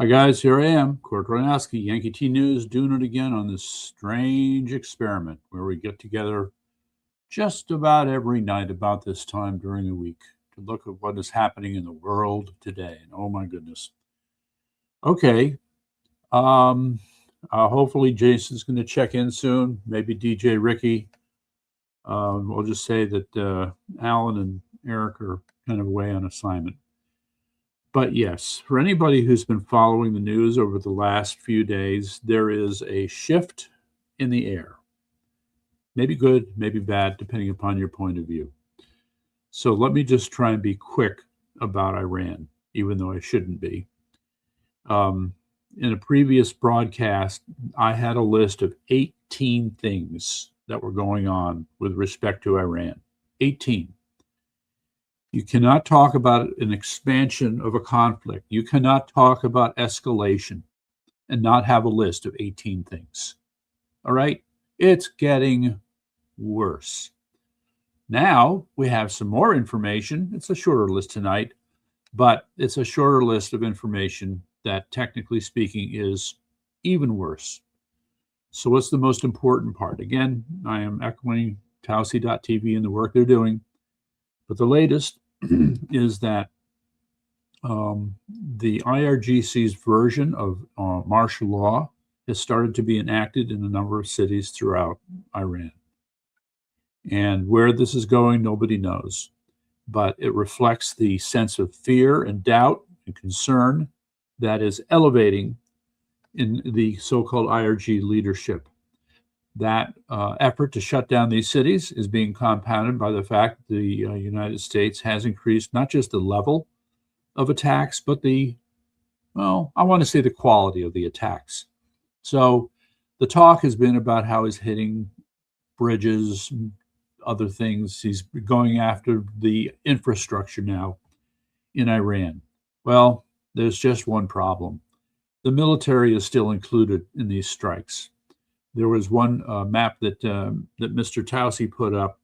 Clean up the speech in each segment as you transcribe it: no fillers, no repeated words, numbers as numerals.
Hi guys, here I am, Kurt Ronowski, Yankee T News, doing it again on this strange experiment where we get together just about every night about this time during the week to look at what is happening in the world today. And oh my goodness. Okay. Um, Hopefully Jason's going to check in soon. Maybe DJ Ricky. We'll just say that Alan and Eric are kind of away on assignment. But yes, for anybody who's been following the news over the last few days, there is a shift in the air. Maybe good, maybe bad, depending upon your point of view. So let me just try and be quick about Iran, even though I shouldn't be. Um, in a previous broadcast, I had a list of 18 things that were going on with respect to Iran. 18. You cannot talk about an expansion of a conflict. You cannot talk about escalation and not have a list of 18 things. All right? It's getting worse. Now we have some more information. It's a shorter list tonight, but it's a shorter list of information that, technically speaking, is even worse. So, what's the most important part? Again, I am echoing Tausi.tv and the work they're doing, but the latest is that the IRGC's version of martial law has started to be enacted in a number of cities throughout Iran. And where this is going, nobody knows. But it reflects the sense of fear and doubt and concern that is elevating in the so-called IRG leadership. That effort to shut down these cities is being compounded by the fact that the United States has increased not just the level of attacks, but I want to say the quality of the attacks. So the talk has been about how he's hitting bridges, other things. He's going after the infrastructure now in Iran. Well, there's just one problem. The military is still included in these strikes. There was one map that Mr. Tausi put up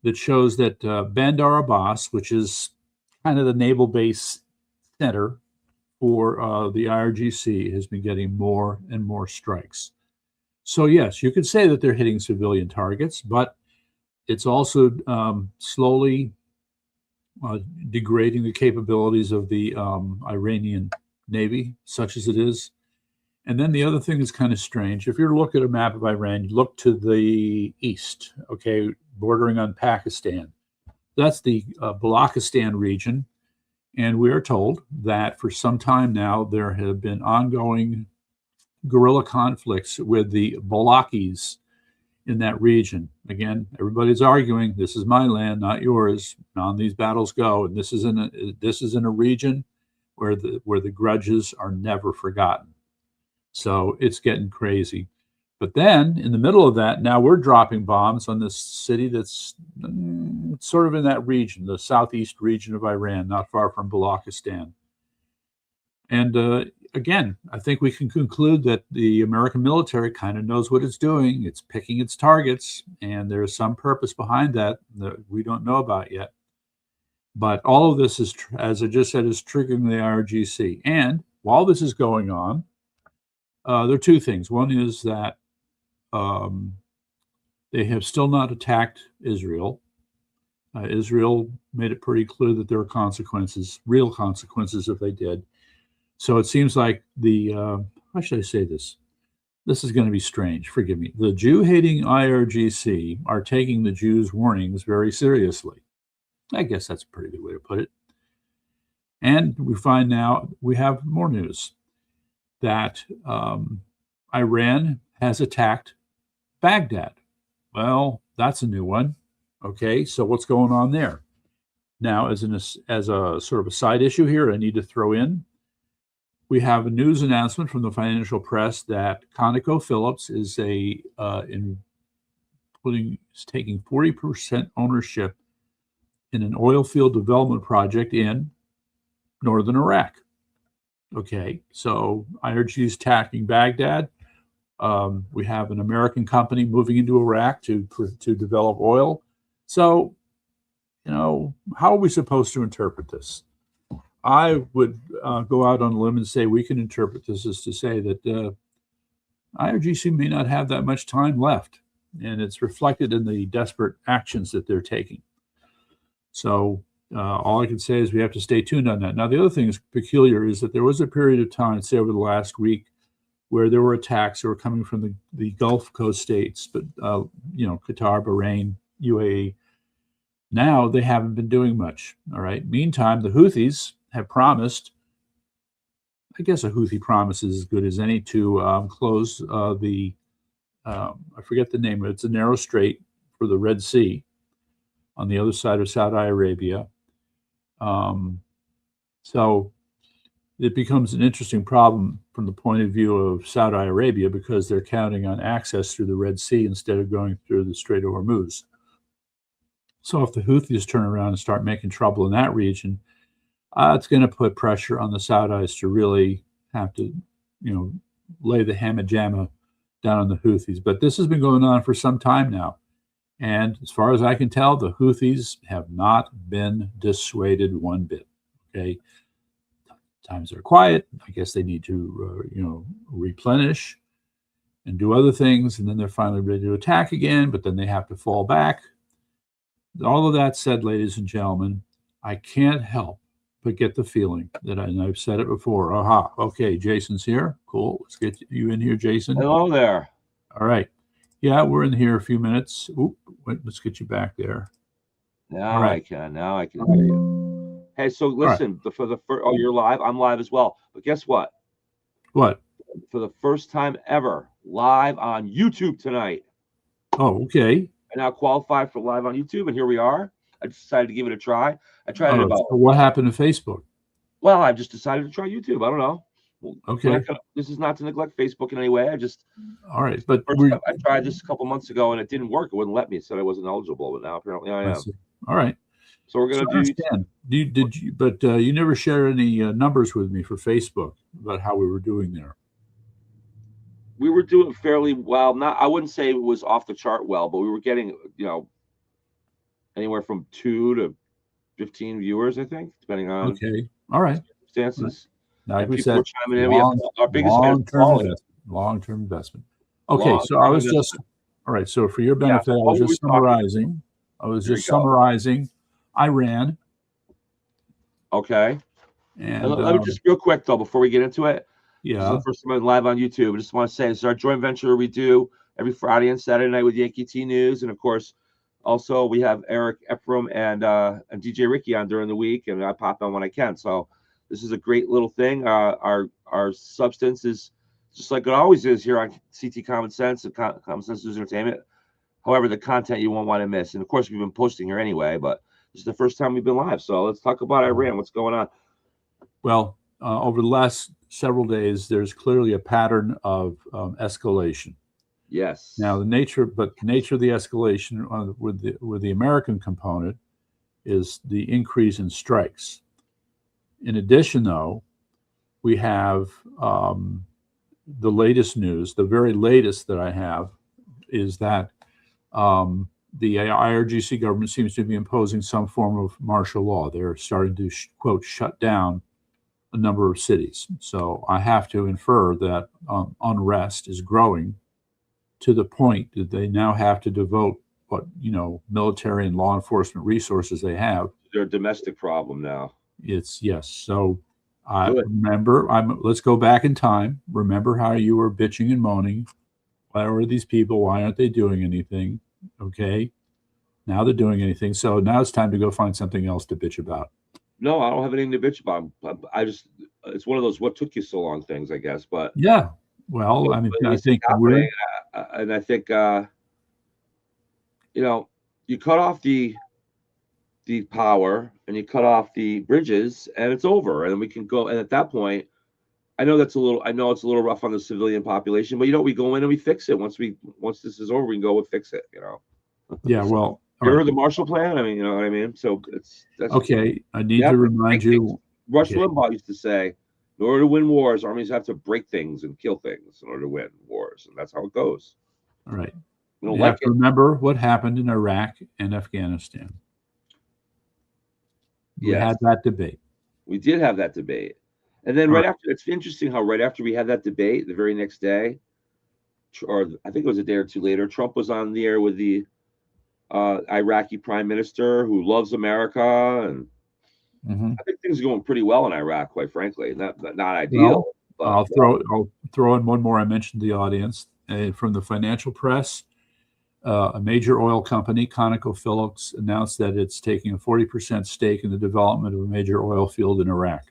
that shows that Bandar Abbas, which is kind of the naval base center for the IRGC, has been getting more and more strikes. So yes, you could say that they're hitting civilian targets, but it's also slowly degrading the capabilities of the Iranian Navy, such as it is. And then the other thing is kind of strange. If you look at a map of Iran, you look to the east, okay, bordering on Pakistan. That's the Balochistan region. And we are told that for some time now, there have been ongoing guerrilla conflicts with the Balakis in that region. Again, everybody's arguing, this is my land, not yours. On these battles go. And this is in a region where the grudges are never forgotten. So it's getting crazy. But then in the middle of that, now we're dropping bombs on this city that's sort of in that region, the southeast region of Iran, not far from Balochistan. And again, I think we can conclude that the American military kind of knows what it's doing. It's picking its targets, and there's some purpose behind that we don't know about yet. But all of this is, as I just said, is triggering the IRGC. And while this is going on, there are two things. One is that they have still not attacked Israel. Israel made it pretty clear that there are consequences, real consequences, if they did. So it seems like how should I say this? This is going to be strange. Forgive me. The Jew-hating IRGC are taking the Jews' warnings very seriously. I guess that's a pretty good way to put it. And we find now we have more news that Iran has attacked Baghdad. Well, that's a new one. Okay, so what's going on there? Now, as a sort of a side issue here, I need to throw in, we have a news announcement from the financial press that ConocoPhillips is taking 40% ownership in an oil field development project in northern Iraq. Okay, so IRG is attacking Baghdad. We have an American company moving into Iraq to develop oil. So, how are we supposed to interpret this? I would go out on a limb and say we can interpret this as to say that IRGC may not have that much time left, and it's reflected in the desperate actions that they're taking. So all I can say is we have to stay tuned on that. Now, the other thing that's peculiar is that there was a period of time, say over the last week, where there were attacks that were coming from the Gulf Coast states, but Qatar, Bahrain, UAE. Now they haven't been doing much. All right. Meantime, the Houthis have promised. I guess a Houthi promise is as good as any to close the. I forget the name, but it's a narrow strait for the Red Sea on the other side of Saudi Arabia. So it becomes an interesting problem from the point of view of Saudi Arabia because they're counting on access through the Red Sea instead of going through the Strait of Hormuz. So if the Houthis turn around and start making trouble in that region, it's going to put pressure on the Saudis to really have to, lay the hammer jammer down on the Houthis. But this has been going on for some time now. And as far as I can tell, the Houthis have not been dissuaded one bit. Okay. Times they're quiet. I guess they need to, replenish and do other things. And then they're finally ready to attack again, but then they have to fall back. All of that said, ladies and gentlemen, I can't help but get the feeling that and I've said it before. Aha. Okay. Jason's here. Cool. Let's get you in here, Jason. Hello there. All right. Yeah, we're in here a few minutes. Oop, wait, let's get you back there. Now I can hear you. Hey, so listen, for the first, you're live. I'm live as well. But guess what? What? For the first time ever, live on YouTube tonight. Oh, okay. I now qualify for live on YouTube, and here we are. I decided to give it a try. I tried it about. So what happened to Facebook? Well, I've just decided to try YouTube. I don't know. Okay. This is not to neglect Facebook in any way. All right, but I tried this a couple months ago and it didn't work. It wouldn't let me. It said I wasn't eligible, but now apparently I am. All right. So we're gonna do. But you never shared any numbers with me for Facebook about how we were doing there. We were doing fairly well. I wouldn't say it was off the chart well, but we were getting anywhere from 2 to 15 viewers, I think, depending on all right circumstances. Like we said, chiming in. We have our biggest long-term investment. Okay, so I was just all right. So for your benefit, I was just summarizing. Iran. Okay. And let me just real quick though before we get into it. Yeah. This is the first time I'm live on YouTube. I just want to say this is our joint venture we do every Friday and Saturday night with Yankee T News, and of course, also we have Eric Ephraim and DJ Ricky on during the week, and I pop on when I can. So this is a great little thing. Our substance is just like it always is here on CT Common Sense and Common Sense News Entertainment. However, the content you won't want to miss. And of course, we've been posting here anyway, but this is the first time we've been live. So let's talk about Iran. What's going on? Well, over the last several days, there's clearly a pattern of escalation. Yes. Now, the nature of the escalation with the American component is the increase in strikes. In addition, though, we have the latest news. The very latest that I have is that the IRGC government seems to be imposing some form of martial law. They're starting to, quote, shut down a number of cities. So I have to infer that unrest is growing to the point that they now have to devote what, military and law enforcement resources they have. They're a domestic problem now. Yes. So I remember, let's go back in time. Remember how you were bitching and moaning. Why are these people? Why aren't they doing anything? Okay. Now they're doing anything. So now it's time to go find something else to bitch about. No, I don't have anything to bitch about. It's one of those what took you so long things, I guess. But yeah. Well, I think you cut off the power and you cut off the bridges and it's over, and then we can go. And at that point, I know it's a little rough on the civilian population, but we go in and we fix it. Once this is over, we can go and fix it. Yeah. Well, you heard the Marshall Plan? I mean, you know what I mean. So that's okay. I need to remind you. Rush Limbaugh used to say, in order to win wars, armies have to break things and kill things in order to win wars, and that's how it goes. All right. You have to remember what happened in Iraq and Afghanistan. We had that debate. We did have that debate. And then right after, it's interesting how right after we had that debate, the very next day, or I think it was a day or two later, Trump was on the air with the Iraqi prime minister who loves America. And I think things are going pretty well in Iraq, quite frankly. Not ideal. Well, I'll throw in one more. I mentioned the audience from the financial press. A major oil company, ConocoPhillips, announced that it's taking a 40% stake in the development of a major oil field in Iraq.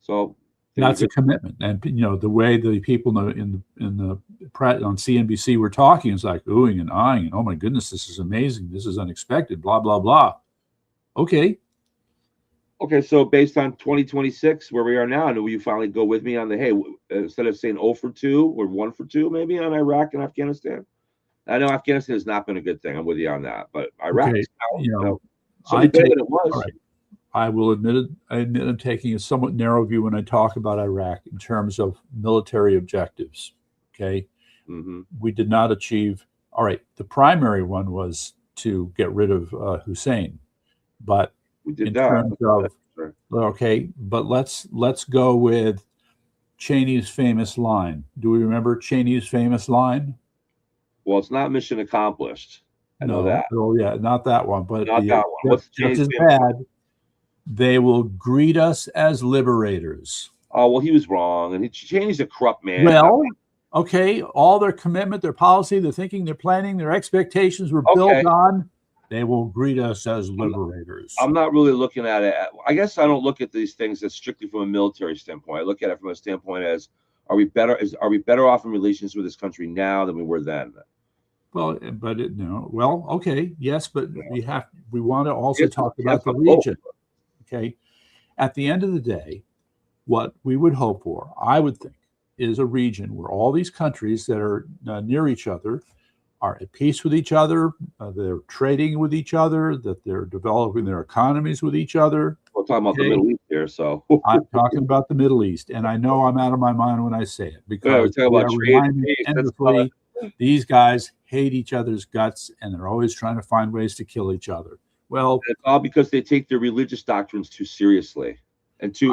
So that's a commitment, and the way the people in the press on CNBC were talking is like oohing and eyeing, and oh my goodness, this is amazing, this is unexpected, blah blah blah. Okay, so based on 2026, where we are now, will you finally go with me on the, hey, instead of saying 0 for 2 or 1 for 2, maybe on Iraq and Afghanistan? I know Afghanistan has not been a good thing. I'm with you on that, but Iraq, I take it was. Right. I will admit it. I admit I'm taking a somewhat narrow view when I talk about Iraq in terms of military objectives. Okay, we did not achieve. All right, the primary one was to get rid of Hussein, but we did in terms of okay, but let's go with Cheney's famous line. Do we remember Cheney's famous line? Well, it's not mission accomplished. I know that. Oh yeah, not that one, but not that one. What's just as bad. They will greet us as liberators. Oh well, he was wrong, and Cheney's a corrupt man. Well, okay, all their commitment, their policy, their thinking, their planning, their expectations were built on. They will greet us as liberators. I'm not really looking at it. I guess I don't look at these things as strictly from a military standpoint. I look at it from a standpoint as, are we better off in relations with this country now than we were then? Well, but well, okay, yes, but we want to also talk about the region. Okay, at the end of the day, what we would hope for, I would think, is a region where all these countries that are near each other are at peace with each other, they're trading with each other, that they're developing their economies with each other. We're talking about the Middle East here, so I'm talking about the Middle East, and I know I'm out of my mind when I say it because these guys hate each other's guts, and they're always trying to find ways to kill each other. Well, it's all because they take their religious doctrines too seriously. And too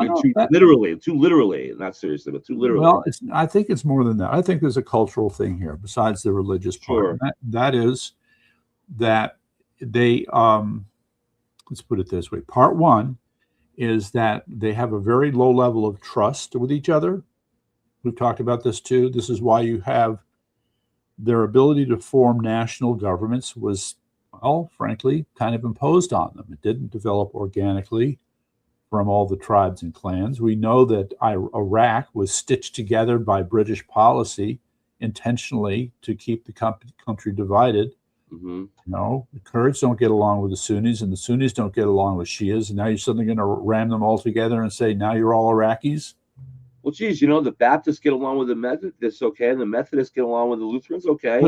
literally, not seriously, but too literally. Well, I think it's more than that. I think there's a cultural thing here besides the religious part. That is that they, let's put it this way. Part one is that they have a very low level of trust with each other. We've talked about this too. This is why you have their ability to form national governments was, well, frankly, kind of imposed on them. It didn't develop organically from all the tribes and clans. We know that Iraq was stitched together by British policy intentionally to keep the country divided. The Kurds don't get along with the Sunnis, and the Sunnis don't get along with Shias, and now you're suddenly going to ram them all together and say, now you're all Iraqis? Well, geez, the Baptists get along with the Methodists, okay, and the Methodists get along with the Lutherans, okay.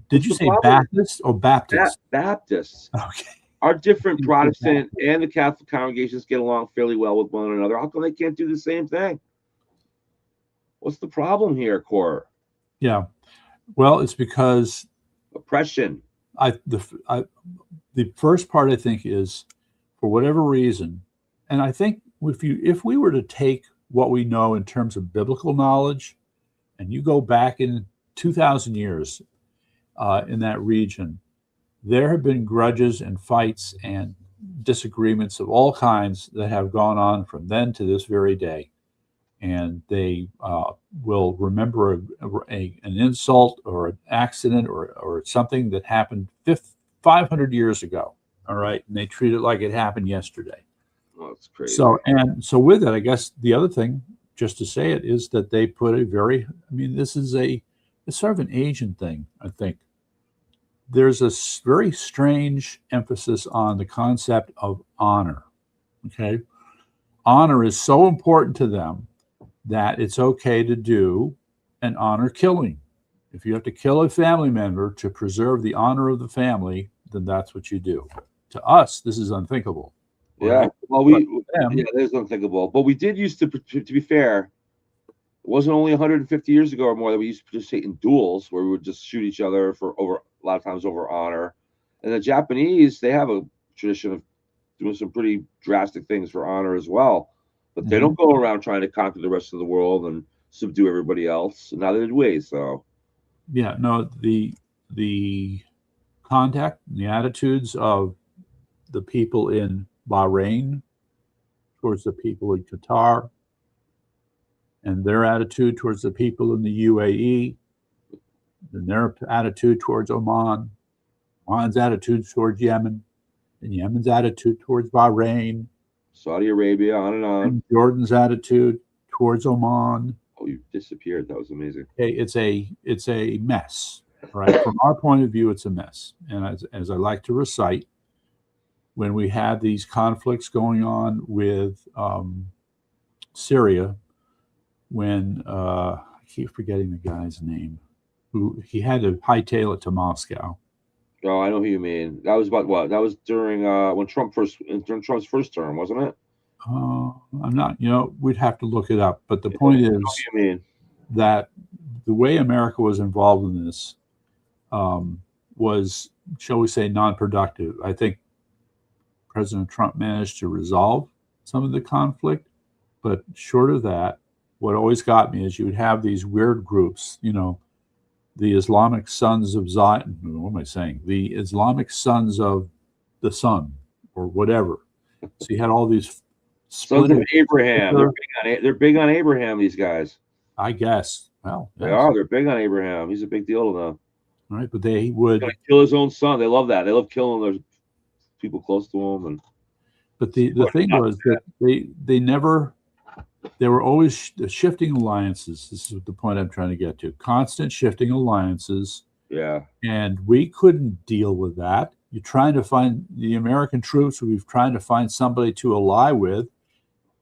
Did you say Baptists or Baptists? Baptists. Okay. Our different Protestant and the Catholic congregations get along fairly well with one another. How come they can't do the same thing? What's the problem here, Cor? Yeah, well, it's because oppression. The first part I think is, for whatever reason, and I think if we were to take what we know in terms of biblical knowledge, and you go back in 2,000 years in that region, there have been grudges and fights and disagreements of all kinds that have gone on from then to this very day. And they will remember an insult or an accident or something that happened 500 years ago. All right. And they treat it like it happened yesterday. Well, that's crazy. So with it, I guess the other thing, just to say it, is that they put this is it's sort of an Asian thing, I think. There's a very strange emphasis on the concept of honor. Okay. Honor is so important to them that it's okay to do an honor killing. If you have to kill a family member to preserve the honor of the family, then that's what you do. To us, this is unthinkable. Yeah. Right? Well, it is unthinkable. But we did used to be fair, it wasn't only 150 years ago or more that we used to participate in duels where we would just shoot each other a lot of times over honor. And the Japanese, they have a tradition of doing some pretty drastic things for honor as well. But they Mhm. don't go around trying to conquer the rest of the world and subdue everybody else. And neither did we. So Yeah, no, the contact, the attitudes of the people in Bahrain towards the people in Qatar, and their attitude towards the people in the UAE, and their attitude towards Oman, Oman's attitude towards Yemen, and Yemen's attitude towards Bahrain, Saudi Arabia, on and on. and Jordan's attitude towards Oman. Oh, you disappeared. That was amazing. Okay, it's a mess, right? From our point of view, it's a mess. And as I like to recite, when we had these conflicts going on with Syria, when I keep forgetting the guy's name, who he had to hightail it to Moscow. Oh, I know who you mean. That was about what? That was during when during Trump's first term, wasn't it? I'm not, we'd have to look it up. But the point I know is who you mean. that the way America was involved in this was, shall we say, non-productive. I think President Trump managed to resolve some of the conflict, but short of that, what always got me is you would have these weird groups, the Islamic Sons of Zion. What am I saying? The Islamic Sons of the Sun, or whatever. So you had all these Sons of Abraham. They're big on Abraham. These guys. I guess. Well, they are. They're big on Abraham. He's a big deal to them. All right, but they would kill his own son. They love that. They love killing their people close to him. But the thing was that they were always shifting alliances. This is the point I'm trying to get to. Constant shifting alliances. Yeah. And we couldn't deal with that. You're trying to find the American troops. We've trying to find somebody to ally with,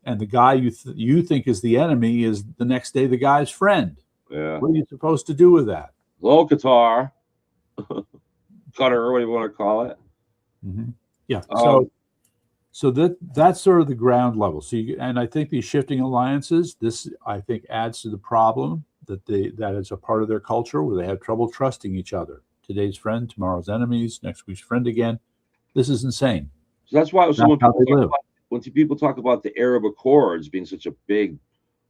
and the guy you think is the enemy is the next day the guy's friend. Yeah. What are you supposed to do with that? Hello, Qatar. Qatar, whatever you want to call it. Mm-hmm. Yeah. So that's sort of the ground level. So and I think these shifting alliances, this I think adds to the problem that it's a part of their culture where they have trouble trusting each other. Today's friend, tomorrow's enemies, next week's friend again. This is insane. So that's why when people talk about the Arab Accords being such a big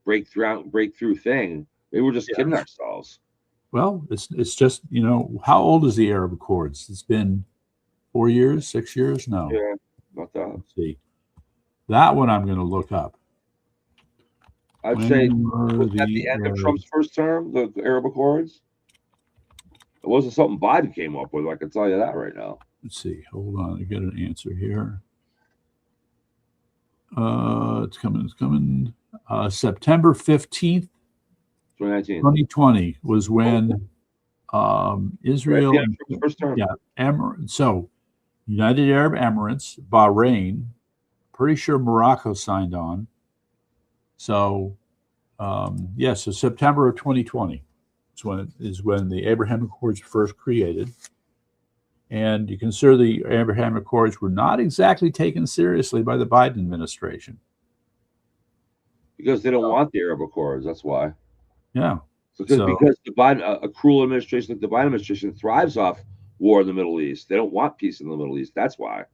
breakthrough thing, they were just kidding ourselves. Well, it's just, how old is the Arab Accords? It's been 4 years, 6 years? No. Yeah, about that. Let's see. That one I'm going to look up. I'd say was at the end of Trump's first term, the Arab Accords. It wasn't something Biden came up with. I can tell you that right now. Let's see. Hold on. I get an answer here. It's coming. September 15th, 2020 was when Israel. First term. Yeah. So United Arab Emirates, Bahrain, pretty sure Morocco signed on. So, so September of 2020 is when the Abraham Accords were first created. And you consider the Abraham Accords were not exactly taken seriously by the Biden administration. Because they don't want the Arab Accords, that's why. Yeah. Because the Biden, a cruel administration like the Biden administration thrives off war in the Middle East. They don't want peace in the Middle East. That's why.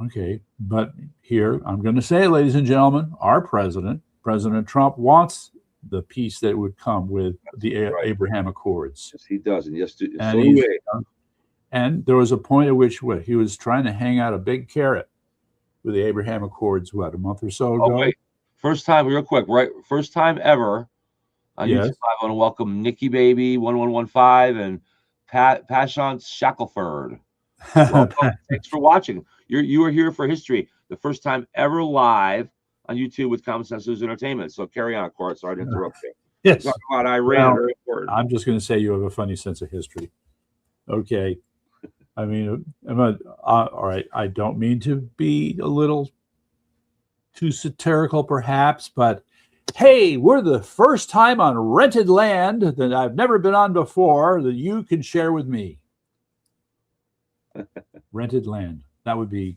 Okay. But here, I'm going to say, ladies and gentlemen, our President Trump, wants the peace that would come with the Abraham Accords. Yes, he does. And yes, so do we. And there was a point at which he was trying to hang out a big carrot with the Abraham Accords, a month or so ago? Oh, wait. First time, real quick, right? First time ever on YouTube. I want to welcome Nikki Baby 1115 and Pashant Shackelford. Thanks for watching. You are here for history. The first time ever live on YouTube with Common Sense News Entertainment. So carry on, Court. Sorry to interrupt you. Yes. Talk about Iran. I'm just going to say you have a funny sense of history. Okay. I mean, all right. I don't mean to be a little too satirical, perhaps, but hey, we're the first time on rented land that I've never been on before that you can share with me. Rented land. That would be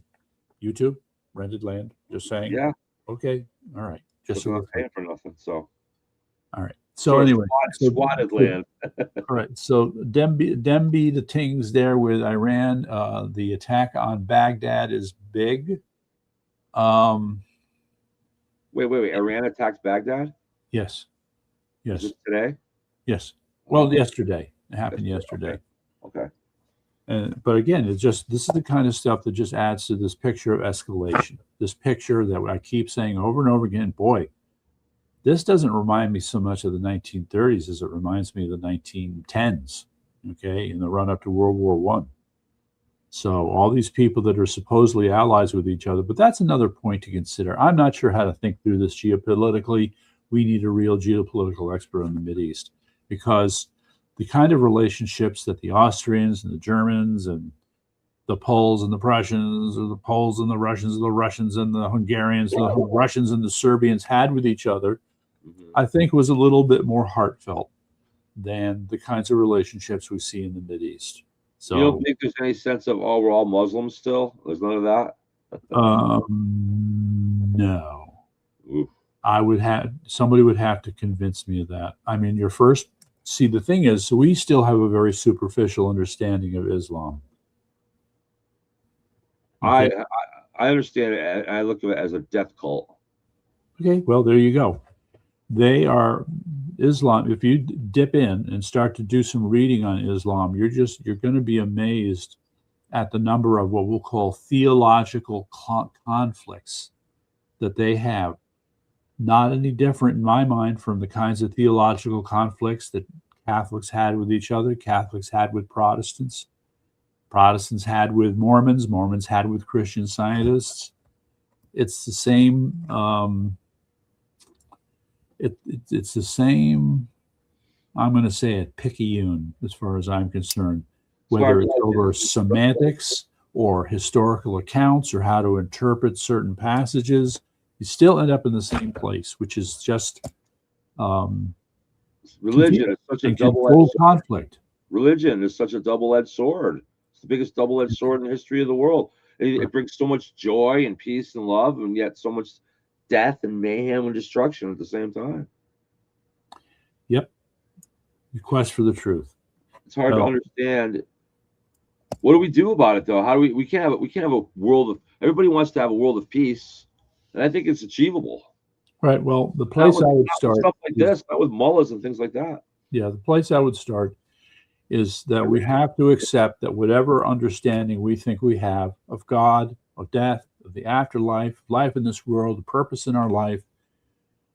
YouTube. Rented land. Just saying. Yeah. Okay. All right. Just so we're paying for nothing. So. All right. So anyway, squatted land. All right. So them be the things there with Iran. The attack on Baghdad is big. Wait. Iran attacked Baghdad? Yes. Is Yes. it today? Yes. Well, Oh, yesterday. It happened yesterday. okay. But again, this is the kind of stuff that just adds to this picture of escalation. This picture that I keep saying over and over again, boy, this doesn't remind me so much of the 1930s as it reminds me of the 1910s, okay, in the run up to World War One. So all these people that are supposedly allies with each other, but that's another point to consider. I'm not sure how to think through this geopolitically. We need a real geopolitical expert on the Mideast, because the kind of relationships that the Austrians and the Germans and the Poles and the Prussians, or the Poles and the Russians and the Hungarians, the Russians and the Serbians had with each other, I think was a little bit more heartfelt than the kinds of relationships we see in the Mideast. So you don't think there's any sense of, oh, we're all Muslims still? There's none of that? No. Oof. Somebody would have to convince me of that. I mean, the thing is, we still have a very superficial understanding of Islam. Okay. I understand it. I look at it as a death cult. Okay, well, there you go. They are Islam. If you dip in and start to do some reading on Islam, you're going to be amazed at the number of what we'll call theological conflicts that they have. Not any different in my mind from the kinds of theological conflicts that Catholics had with each other, Catholics had with Protestants, Protestants had with Mormons, Mormons had with Christian Scientists. It's the same. It's the same. I'm going to say it, picayune, as far as I'm concerned, whether it's over semantics or historical accounts or how to interpret certain passages. You still end up in the same place, which is just religion is such a double-edged conflict. Religion is such a double-edged sword. It's the biggest double-edged sword in the history of the world. It brings so much joy and peace and love, and yet so much death and mayhem and destruction at the same time. Yep. The quest for the truth. It's hard to understand. What do we do about it, though? How do we can't have a world of, everybody wants to have a world of peace, and I think it's achievable. Right. Well, the place I would start, stuff like this, not with mullahs and things like that. Yeah, the place I would start is that we have to accept that whatever understanding we think we have of God, of death, of the afterlife, life in this world, the purpose in our life,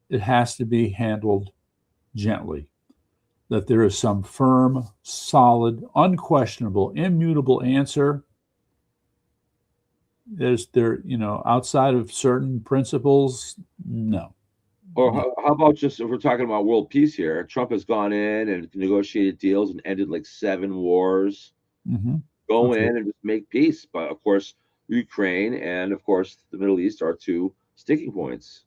it has to be handled gently. That there is some firm, solid, unquestionable, immutable answer. Outside of certain principles, no. Or how about just, if we're talking about world peace here, Trump has gone in and negotiated deals and ended like 7 wars. Mm-hmm. Go in and just make peace. But of course, Ukraine and of course the Middle East are 2 sticking points.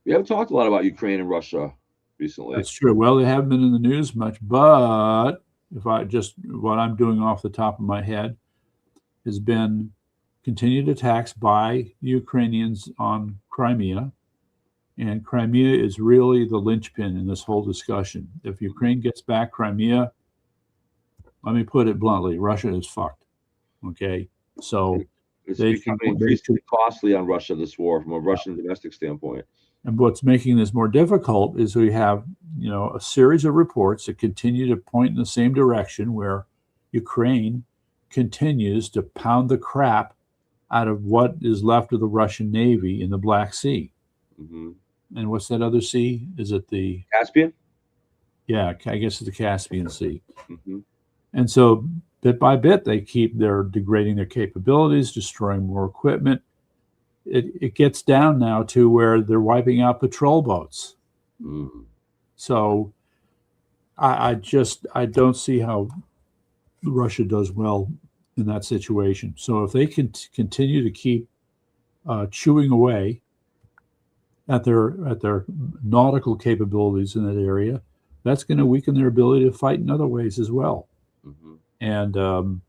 We haven't talked a lot about Ukraine and Russia recently. That's true. Well, they haven't been in the news much, but what I'm doing off the top of my head has been continued attacks by the Ukrainians on Crimea. And Crimea is really the linchpin in this whole discussion. If Ukraine gets back Crimea, let me put it bluntly, Russia is fucked. Okay? So it's becoming increasingly costly on Russia, this war, from a Russian domestic standpoint. And what's making this more difficult is we have, a series of reports that continue to point in the same direction, where Ukraine continues to pound the crap out of what is left of the Russian Navy in the Black Sea. Mm-hmm. And what's that other sea? Is it the Caspian? Yeah, I guess it's the Caspian Sea. Mm-hmm. And so bit by bit, they're degrading their capabilities, destroying more equipment. It gets down now to where they're wiping out patrol boats. Mm-hmm. So I don't see how Russia does well in that situation. So if they can continue to keep chewing away at their nautical capabilities in that area, that's going to weaken their ability to fight in other ways as well. Mm-hmm. And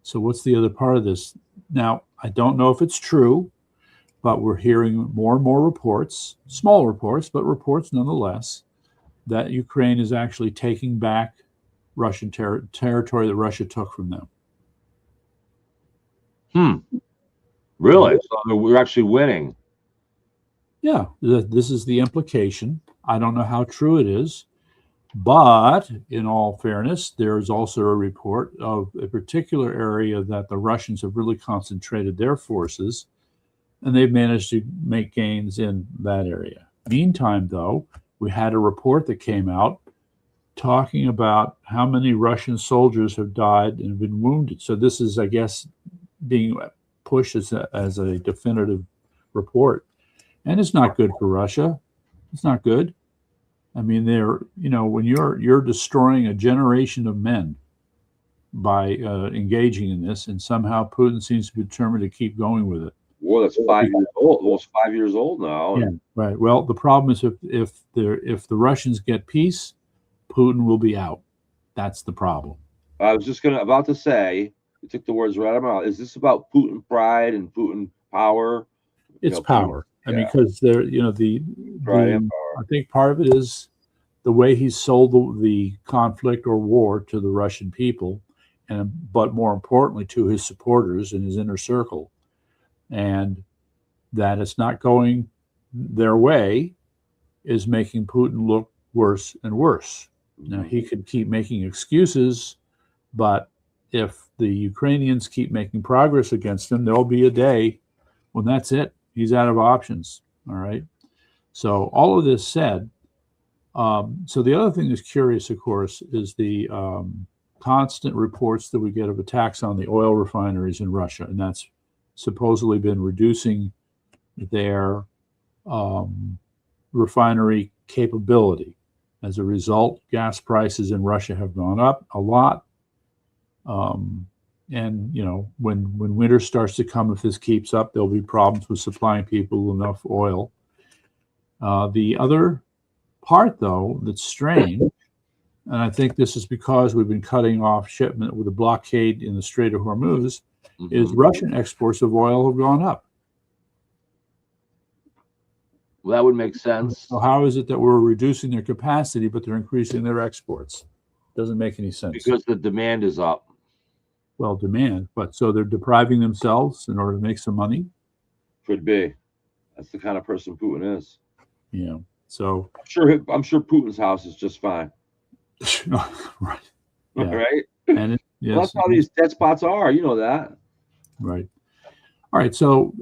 so what's the other part of this? Now, I don't know if it's true, but we're hearing more and more reports, small reports, but reports nonetheless, that Ukraine is actually taking back Russian territory that Russia took from them. Really? So we're actually winning. Yeah, this is the implication. I don't know how true it is, but in all fairness, there is also a report of a particular area that the Russians have really concentrated their forces, and they've managed to make gains in that area. Meantime, though, we had a report that came out talking about how many Russian soldiers have died and been wounded. So this is, I guess, being pushed as a definitive report. And it's not good for Russia. It's not good. I mean, when you're destroying a generation of men by engaging in this, and somehow Putin seems to be determined to keep going with it. War that's 5 years old, almost 5 years old now. Yeah, right. Well, the problem is if the Russians get peace, Putin will be out. That's the problem. I was just about to say, you took the words right out of my mouth. Is this about Putin pride and Putin power? It's power. I mean, because I think part of it is the way he's sold the conflict or war to the Russian people, but more importantly to his supporters in his inner circle, and that it's not going their way is making Putin look worse and worse. Now, he could keep making excuses, but if the Ukrainians keep making progress against him, there'll be a day when that's it. He's out of options. All right. So all of this said, so the other thing that's curious, of course, is the constant reports that we get of attacks on the oil refineries in Russia, and that's supposedly been reducing their refinery capability. As a result, gas prices in Russia have gone up a lot. And when winter starts to come, if this keeps up, there'll be problems with supplying people enough oil. The other part, though, that's strange, and I think this is because we've been cutting off shipment with a blockade in the Strait of Hormuz, is Russian exports of oil have gone up. Well, that would make sense. So how is it that we're reducing their capacity, but they're increasing their exports? Doesn't make any sense. Because the demand is up. Well, demand, but so they're depriving themselves in order to make some money? Could be. That's the kind of person Putin is. Yeah. So I'm sure Putin's house is just fine. Right. Yeah. Right. And yes, well, that's how these despots are. You know that. Right. All right. So,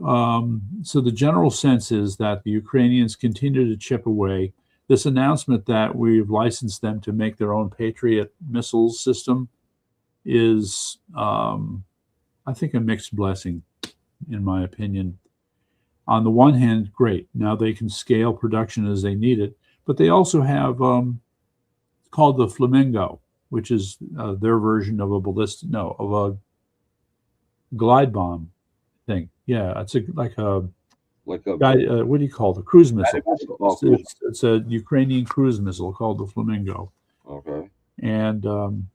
so the general sense is that the Ukrainians continue to chip away. This announcement that we've licensed them to make their own Patriot missile system is, I think, a mixed blessing, in my opinion. On the one hand, great. Now they can scale production as they need it, but they also have called the Flamingo, which is their version of of a glide bomb thing. Yeah, it's what do you call it? A cruise missile. It's a Ukrainian cruise missile called the Flamingo. Okay. And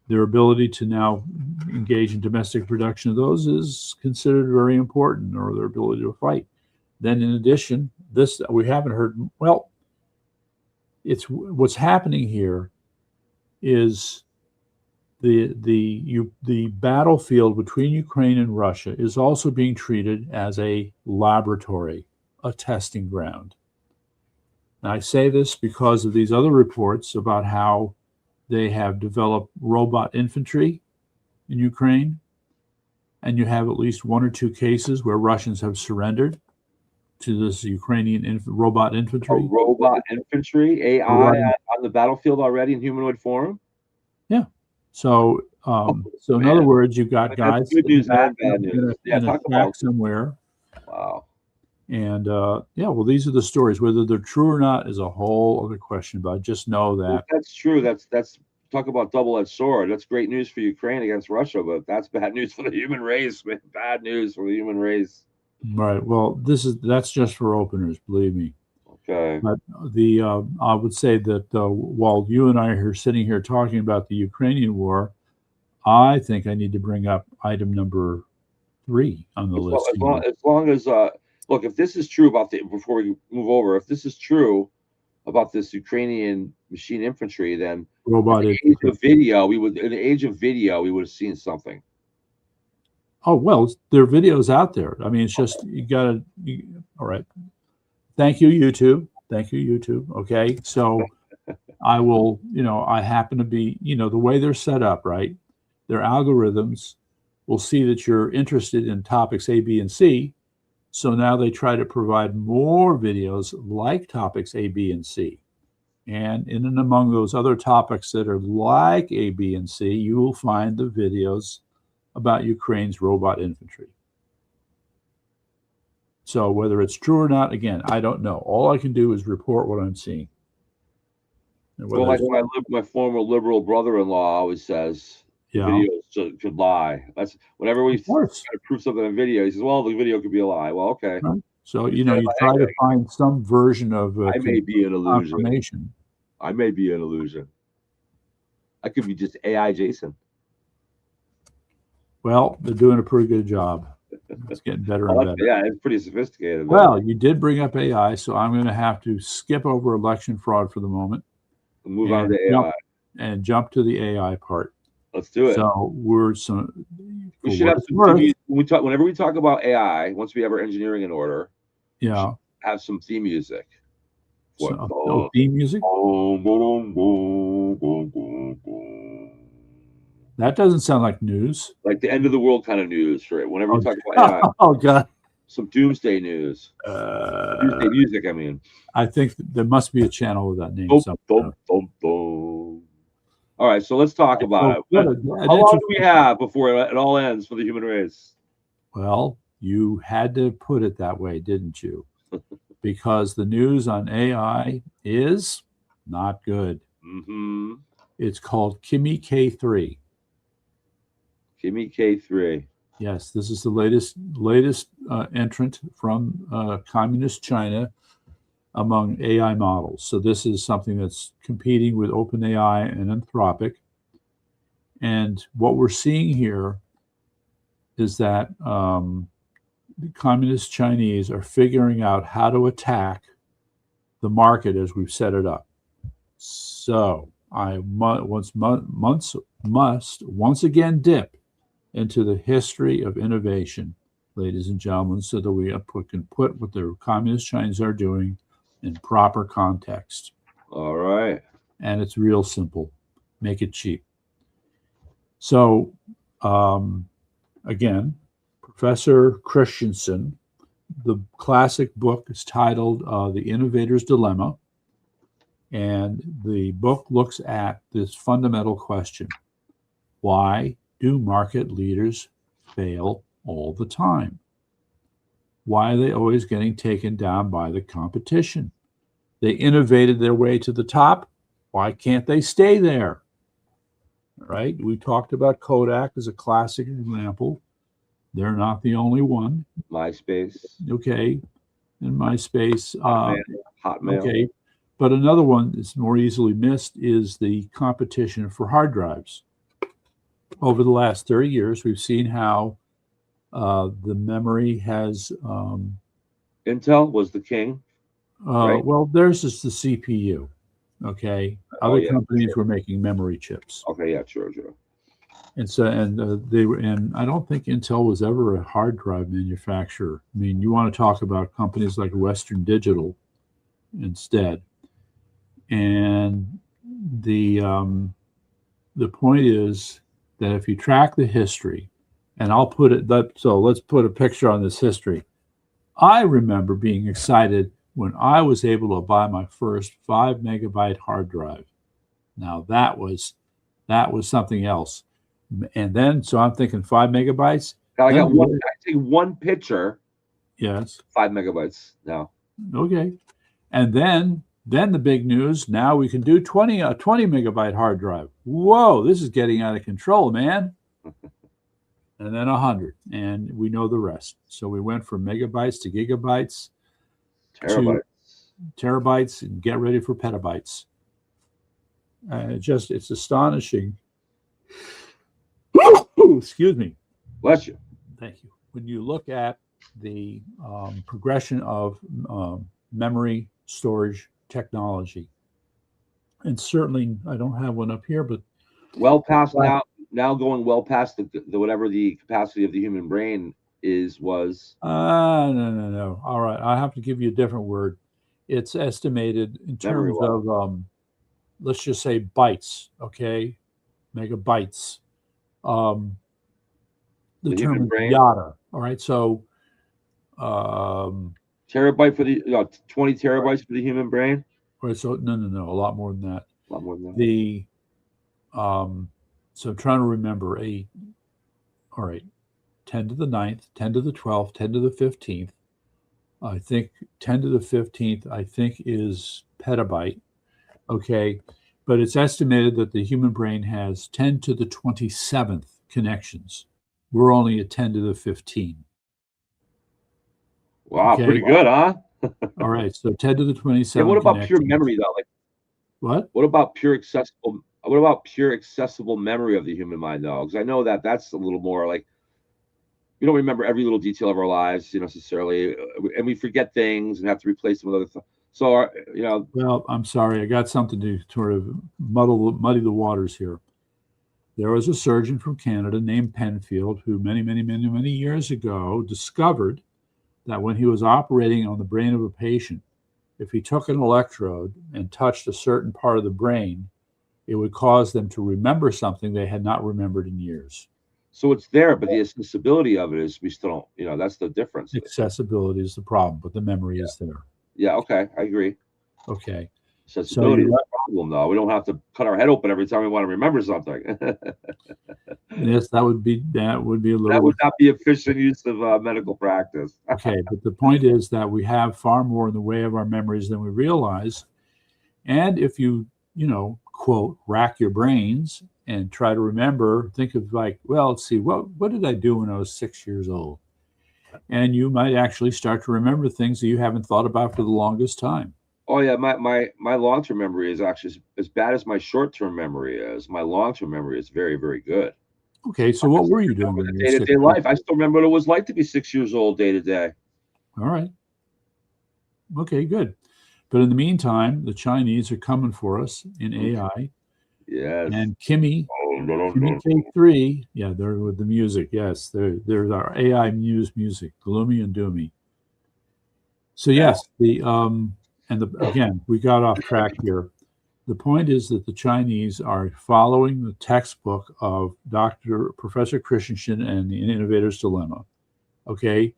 their ability to now engage in domestic production of those is considered very important, or their ability to fight. Then, in addition, this we haven't heard. Well, it's what's happening here is the battlefield between Ukraine and Russia is also being treated as a laboratory, a testing ground. And I say this because of these other reports about how they have developed robot infantry in Ukraine, and you have at least one or two cases where Russians have surrendered to this Ukrainian robot infantry. Robot infantry, AI on the battlefield already in humanoid form? Yeah. So, in other words, you've got guys good news and bad news. attack somewhere. Wow. And well, these are the stories. Whether they're true or not is a whole other question. But I just know that that's true. That's talk about double-edged sword. That's great news for Ukraine against Russia, but that's bad news for the human race. Man. Bad news for the human race. Right. Well, that's just for openers, believe me. Okay. But I would say that while you and I are sitting here talking about the Ukrainian war, I think I need to bring up item number 3 on the list. As long as look, if this is true about before we move over, if this is true about this Ukrainian machine infantry, then robot in the age of video, we would have seen something. Oh, well, there are videos out there. I mean, it's just, all right. Thank you, YouTube. Thank you, YouTube. Okay. So I will, I happen to be, the way they're set up, right? Their algorithms will see that you're interested in topics A, B, and C. So now they try to provide more videos like topics A, B, and C. And in and among those other topics that are like A, B, and C, you will find the videos about Ukraine's robot infantry. So whether it's true or not, again, I don't know. All I can do is report what I'm seeing. Well, like my former liberal brother-in-law always says, videos should lie. That's whenever we try to prove something in video, he says, "Well, the video could be a lie." Well, okay. Right. So you try to find some version of I may be an illusion. Confirmation. I may be an illusion. I could be just AI Jason. Well, they're doing a pretty good job. It's getting better and better. Yeah, it's pretty sophisticated. Well, you did bring up AI, so I'm going to have to skip over election fraud for the moment. Move on to AI. And jump to the AI part. Let's do it. So we should have some theme, whenever we talk about AI, once we have our engineering in order, have some theme music. Theme music? That doesn't sound like news. Like the end of the world kind of news, right? Whenever we talk about AI. Oh, God. Some doomsday news. Doomsday music, I mean. I think there must be a channel with that name. All right, so let's talk about it. How long do we have before it all ends for the human race? Well, you had to put it that way, didn't you? Because the news on AI is not good. Mm-hmm. It's called Kimi K3. Kimi K3. Yes, this is the latest entrant from communist China among AI models. So this is something that's competing with OpenAI and Anthropic. And what we're seeing here is that the communist Chinese are figuring out how to attack the market as we've set it up. So I must once again dip into the history of innovation, ladies and gentlemen, so that we can put what the communist Chinese are doing in proper context. All right. And it's real simple. Make it cheap. So, again, Professor Christensen, the classic book is titled The Innovator's Dilemma. And the book looks at this fundamental question: why do market leaders fail all the time? Why are they always getting taken down by the competition? They innovated their way to the top. Why can't they stay there? Right? We talked about Kodak as a classic example. They're not the only one. MySpace. Okay. And MySpace. Hotmail. Okay. But another one that's more easily missed is the competition for hard drives. Over the last 30 years, we've seen how the memory has... Intel was the king. Right? Well, theirs is the CPU. Okay. Other companies were making memory chips. Okay, yeah, sure. And so, and I don't think Intel was ever a hard drive manufacturer. I mean, you want to talk about companies like Western Digital instead. And the point is that if you track the history, and I'll put it so let's put a picture on this history. I remember being excited when I was able to buy my first 5 megabyte hard drive. Now that was something else. And then, so I'm thinking 5 megabytes. I got one picture. Yes. 5 megabytes now. Okay. And then the big news, now we can do a 20 megabyte hard drive. Whoa, this is getting out of control, man. And then 100, and we know the rest. So we went from megabytes to gigabytes, terabytes, to terabytes, and get ready for petabytes. It's astonishing. Excuse me. Bless you. Thank you. When you look at the progression of memory storage technology, and certainly I don't have one up here, but well past now. now going well past the whatever the capacity of the human brain was. No. All right, I have to give you a different word. It's estimated in Memory terms wise. of, let's just say bytes, okay? Megabytes. The The term human is brain. yada. All right, so Terabyte for the 20 terabytes for the human brain. right, so no, a lot more than that. A lot more than that. The so I'm trying to remember all right, 10 to the 9th, 10 to the 12th, 10 to the 15th. I think 10 to the 15th, I think, is petabyte. Okay. But it's estimated that the human brain has 10 to the 27th connections. We're only at 10 to the 15. Wow, Okay. pretty good, huh? All right. So 10 to the 27. And what about pure memory though? Like what about pure accessible? What about pure accessible memory of the human mind though? Because I know that that's a little more like we don't remember every little detail of our lives, necessarily, and we forget things and have to replace them with other things. So, Well, I'm sorry, I got something to sort of muddy the waters here. There was a surgeon from Canada named Penfield who many years ago discovered that when he was operating on the brain of a patient, if he took an electrode and touched a certain part of the brain, it would cause them to remember something they had not remembered in years. So it's there, but the accessibility of it is we still don't, that's the difference. Accessibility is the problem, but the memory is there. Yeah, okay, I agree. Okay. Accessibility is the problem, though. We don't have to cut our head open every time we want to remember something. Yes, that would be a little. That would not be efficient use of medical practice. Okay, but the point is that we have far more in the way of our memories than we realize, and if you quote rack your brains and try to remember, think of like, well, let's see, what did I do when I was 6 years old? And you might actually start to remember things that you haven't thought about for the longest time. Oh yeah, my long-term memory is actually as bad as my short-term memory is. My long-term memory is very, very good. Okay, so what were you doing in your day-to-day life? I still remember what it was like to be 6 years old day to day. All right. Okay, good. But in the meantime, the Chinese are coming for us in AI. Yes. And Kimi K3, yeah, they're with the music. Yes, there's our AI music, gloomy and doomy. So yes, again, we got off track here. The point is that the Chinese are following the textbook of Professor Christensen and the Innovator's Dilemma. Okay,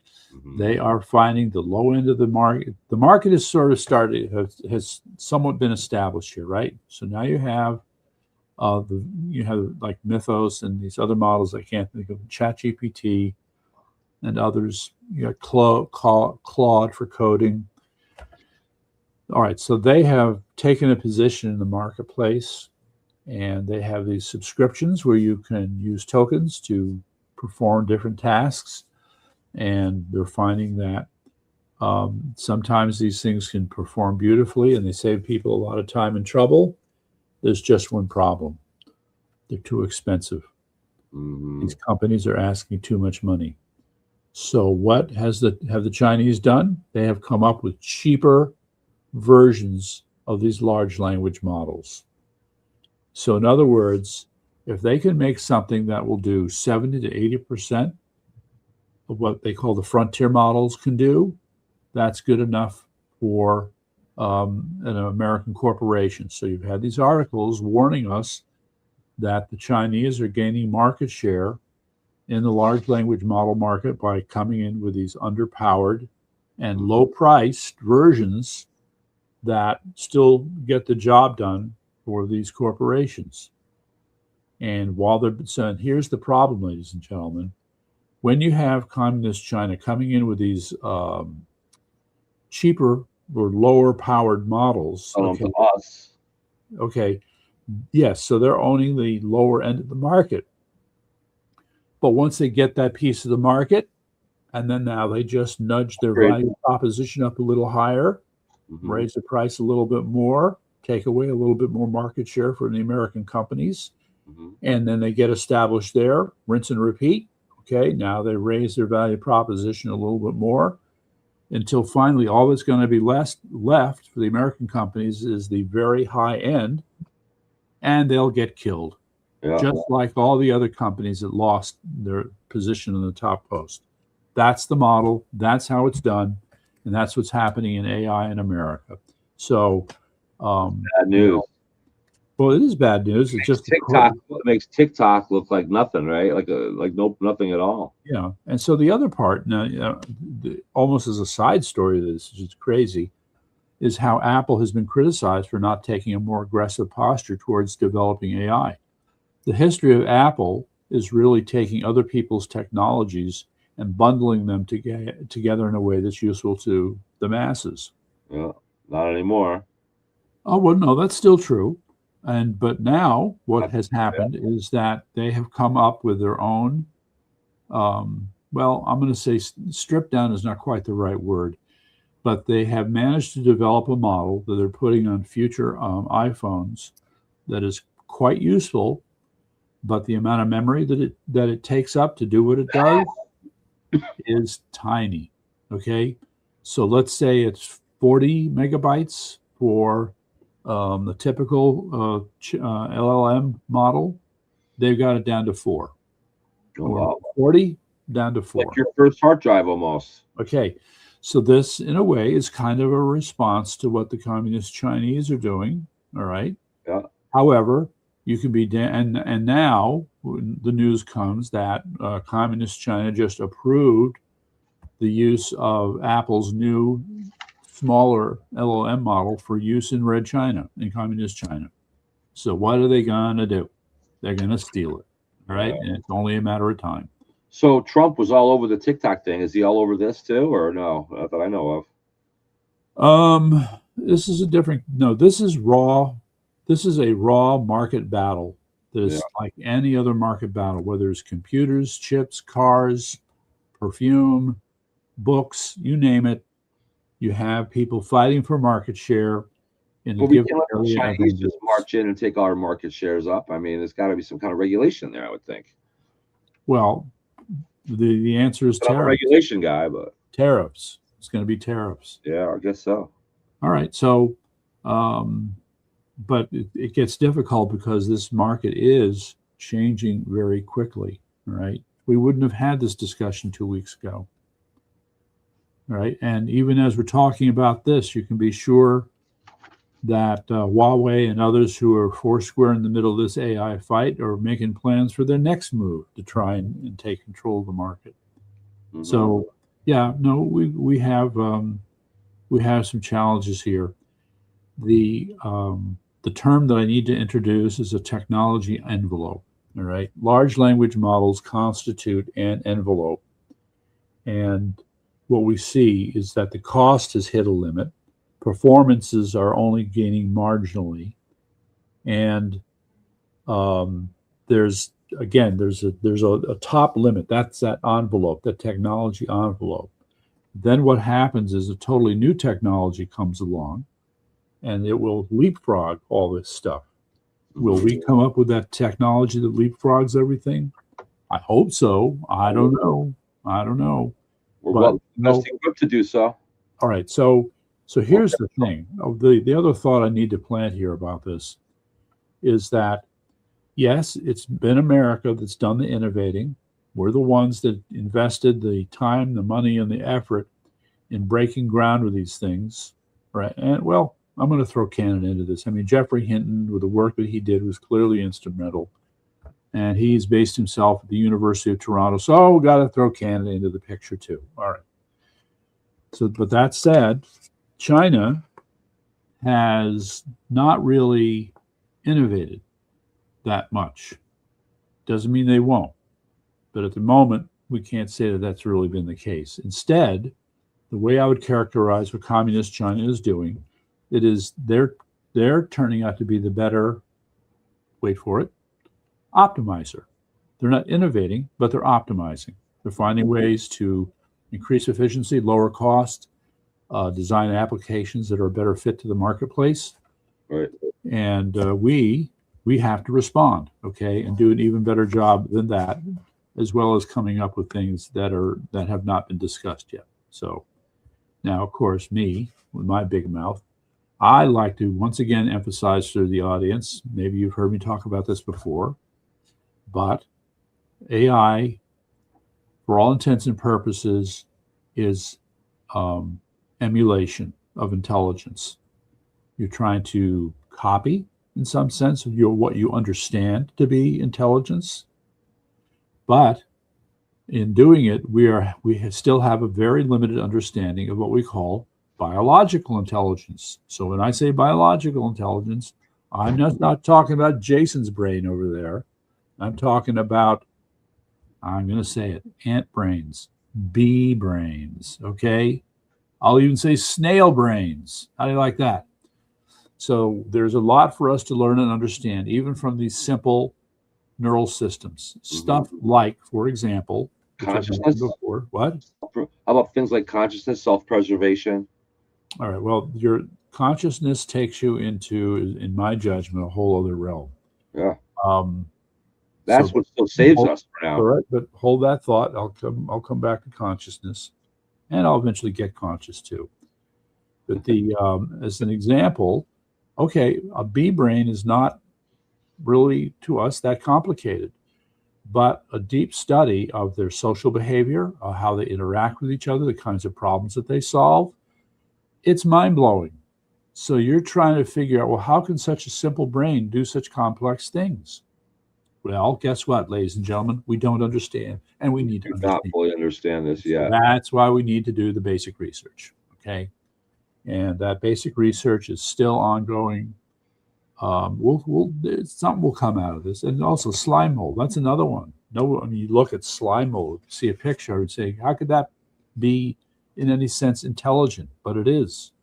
they are finding the low end of the market. The market has sort of started, has somewhat been established here, right? So now you have like Mythos and these other models I can't think of, ChatGPT and others. You got Claude for coding. All right, so they have taken a position in the marketplace, and they have these subscriptions where you can use tokens to perform different tasks, and they're finding that sometimes these things can perform beautifully and they save people a lot of time and trouble. There's just one problem. They're too expensive. These companies are asking too much money. So what have the Chinese done? They have come up with cheaper versions of these large language models. So in other words, if they can make something that will do 70 to 80% of what they call the frontier models can do, that's good enough for an American corporation. So you've had these articles warning us that the Chinese are gaining market share in the large language model market by coming in with these underpowered and low-priced versions that still get the job done for these corporations. And here's the problem, ladies and gentlemen. When you have communist China coming in with these cheaper or lower powered models, yes, so they're owning the lower end of the market. But once they get that piece of the market, and then now they just nudge their value proposition up a little higher, raise the price a little bit more, take away a little bit more market share for the American companies, and then they get established there, rinse and repeat. Okay, now they raise their value proposition a little bit more until finally all that's going to be left for the American companies is the very high end, and they'll get killed. Yeah. just like all the other companies that lost their position in the top post. That's the model. That's how it's done, and that's what's happening in AI in America. So, Bad you news. know, well, it is bad news. It's just It makes TikTok look like nothing, right? Like nothing at all. yeah. And so the other part, now, almost as a side story, this is crazy, is how Apple has been criticized for not taking a more aggressive posture towards developing AI. The history of Apple is really taking other people's technologies and bundling them together in a way that's useful to the masses. Yeah, not anymore. Oh, well, no, that's still true. But now what That's- has happened is that they have come up with their own, well, I'm going to say stripped down is not quite the right word, but they have managed to develop a model that they're putting on future iPhones that is quite useful, but the amount of memory that it takes up to do what it does is tiny. Okay, so let's say it's 40 megabytes for the typical LLM model. They've got it down to 4. Oh, Or wow. 40 down to 4. Like your first hard drive almost. Okay, so this, in a way, is kind of a response to what the communist Chinese are doing. All right. Yeah. However, you can be and now the news comes that communist China just approved the use of Apple's new smaller LLM model for use in Red China, in communist China. So what are they going to do? They're going to steal it. All right, and it's only a matter of time. So Trump was all over the TikTok thing. Is he all over this too, or no? Not that I know of. This is a different. No, this is raw. This is a raw market battle that is like any other market battle, whether it's computers, chips, cars, perfume, books, you name it. You have people fighting for market share in a We given can't let the area. Chinese just march in and take all our market shares up. I mean, there's got to be some kind of regulation there, I would think. Well, the answer is I'm a tariffs. regulation guy, but Tariffs. It's going to be tariffs. yeah, I guess so. All right. So, but it gets difficult because this market is changing very quickly. All right. We wouldn't have had this discussion 2 weeks ago. All right. And even as we're talking about this, you can be sure that Huawei and others who are foursquare in the middle of this AI fight are making plans for their next move to try and take control of the market. Mhm. So, yeah, no, we have some challenges here. The term that I need to introduce is a technology envelope. All right, large language models constitute an envelope, and what we see is that the cost has hit a limit. Performances are only gaining marginally, and there's a top limit. That's that envelope, that technology envelope. Then what happens is a totally new technology comes along, and it will leapfrog all this stuff. Will we come up with that technology that leapfrogs everything? I hope so. I don't know. We're But, well no. investing good to do so. All right. So here's the thing. The other thought I need to plant here about this is that, yes, it's been America that's done the innovating. We're the ones that invested the time, the money, and the effort in breaking ground with these things, right? And, well, I'm going to throw Canada into this. I mean, Geoffrey Hinton, with the work that he did, was clearly instrumental. And he's based himself at the University of Toronto. So we got to throw Canada into the picture too. All right. So, but that said, China has not really innovated that much. Doesn't mean they won't. But at the moment, we can't say that that's really been the case. Instead, the way I would characterize what communist China is doing, it is they're turning out to be the better, wait for it, optimizer. They're not innovating, but they're optimizing. They're finding ways to increase efficiency, lower cost, design applications that are a better fit to the marketplace. Right. And we have to respond, okay, and do an even better job than that, as well as coming up with things that have not been discussed yet. So now, of course, me with my big mouth, I like to once again emphasize to the audience, maybe you've heard me talk about this before, But AI, for all intents and purposes, is emulation of intelligence. You're trying to copy, in some sense, of what you understand to be intelligence. But in doing it, we still have a very limited understanding of what we call biological intelligence. So when I say biological intelligence, I'm not talking about Jason's brain over there. I'm talking about, I'm going to say it, ant brains, bee brains, okay? I'll even say snail brains. How do you like that? So there's a lot for us to learn and understand, even from these simple neural systems. Stuff like, for example, consciousness. Before. What? How about things like consciousness, self-preservation? All right. Well, your consciousness takes you into, in my judgment, a whole other realm. Yeah. That's what still saves us for now. All right, but hold that thought. I'll come back to consciousness, and I'll eventually get conscious too. But as an example, okay, a bee brain is not really to us that complicated, but a deep study of their social behavior, how they interact with each other, the kinds of problems that they solve, it's mind-blowing. So you're trying to figure out, well, how can such a simple brain do such complex things? Well, guess what, ladies and gentlemen? We don't understand, and we need to understand. Not fully understand this yet. So that's why we need to do the basic research, okay? And that basic research is still ongoing. Something will come out of this. And also slime mold, that's another one. No, I mean, you look at slime mold, see a picture, and say, how could that be in any sense intelligent? But it is.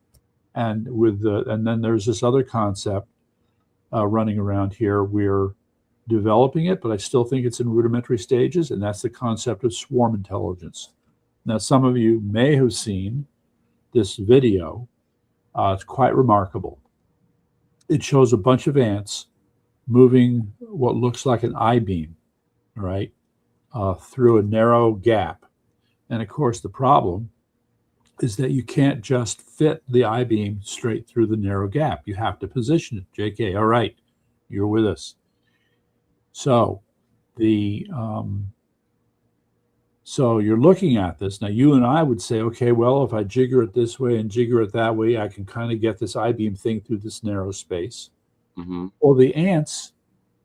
And and then there's this other concept running around here. We're developing it, but I still think it's in rudimentary stages, and that's the concept of swarm intelligence. Now, some of you may have seen this video. It's quite remarkable. It shows a bunch of ants moving what looks like an I-beam, right, through a narrow gap. And of course, the problem is that you can't just fit the I-beam straight through the narrow gap. You have to position it. JK, all right, you're with us. So so you're looking at this. Now, you and I would say, okay, well, if I jigger it this way and jigger it that way, I can kind of get this I-beam thing through this narrow space. Mm-hmm. Well, the ants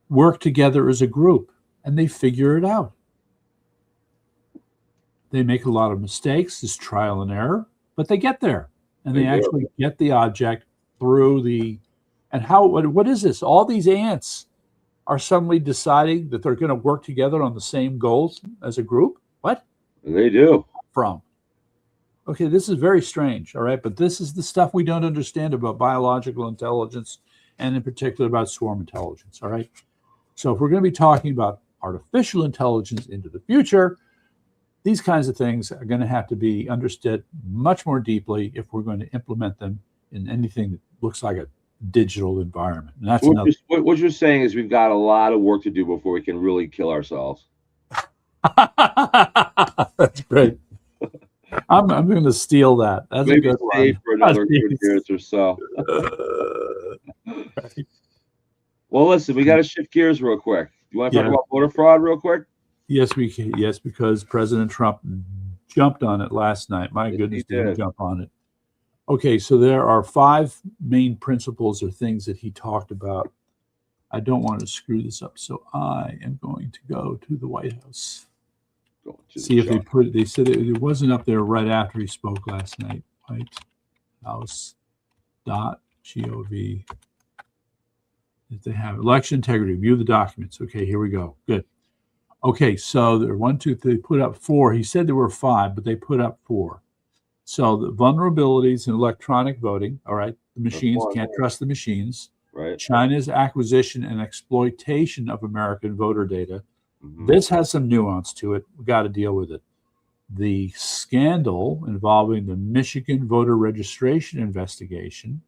work together as a group, and they figure it out. They make a lot of mistakes, this trial and error, but they get there, and they actually get the object through the, and what is this? All these ants are suddenly deciding that they're going to work together on the same goals as a group? What? They do. From. Okay, this is very strange, all right? But this is the stuff we don't understand about biological intelligence, and in particular about swarm intelligence, all right? So if we're going to be talking about artificial intelligence into the future, these kinds of things are going to have to be understood much more deeply if we're going to implement them in anything that looks like a digital environment. And that's what you're saying is we've got a lot of work to do before we can really kill ourselves. That's great. I'm going to steal that. That's maybe a good stay one. For another 2 years or so. Right. Well, listen, we got to shift gears real quick. You want to talk about voter fraud real quick? Yes, we can. Yes, because President Trump jumped on it last night. My goodness, did he jump on it? Okay, so there are 5 main principles or things that he talked about. I don't want to screw this up, so I am going to go to the White House. See if they said it wasn't up there right after he spoke last night. WhiteHouse.gov. If they have election integrity, view the documents. Okay, here we go. Good. Okay, so there are 1, 2, 3, they put up 4. He said there were 5, but they put up 4. So the vulnerabilities in electronic voting, all right, the machines, can't trust the machines. Right. China's acquisition and exploitation of American voter data. Mm-hmm. This has some nuance to it. We've got to deal with it. The scandal involving the Michigan voter registration investigation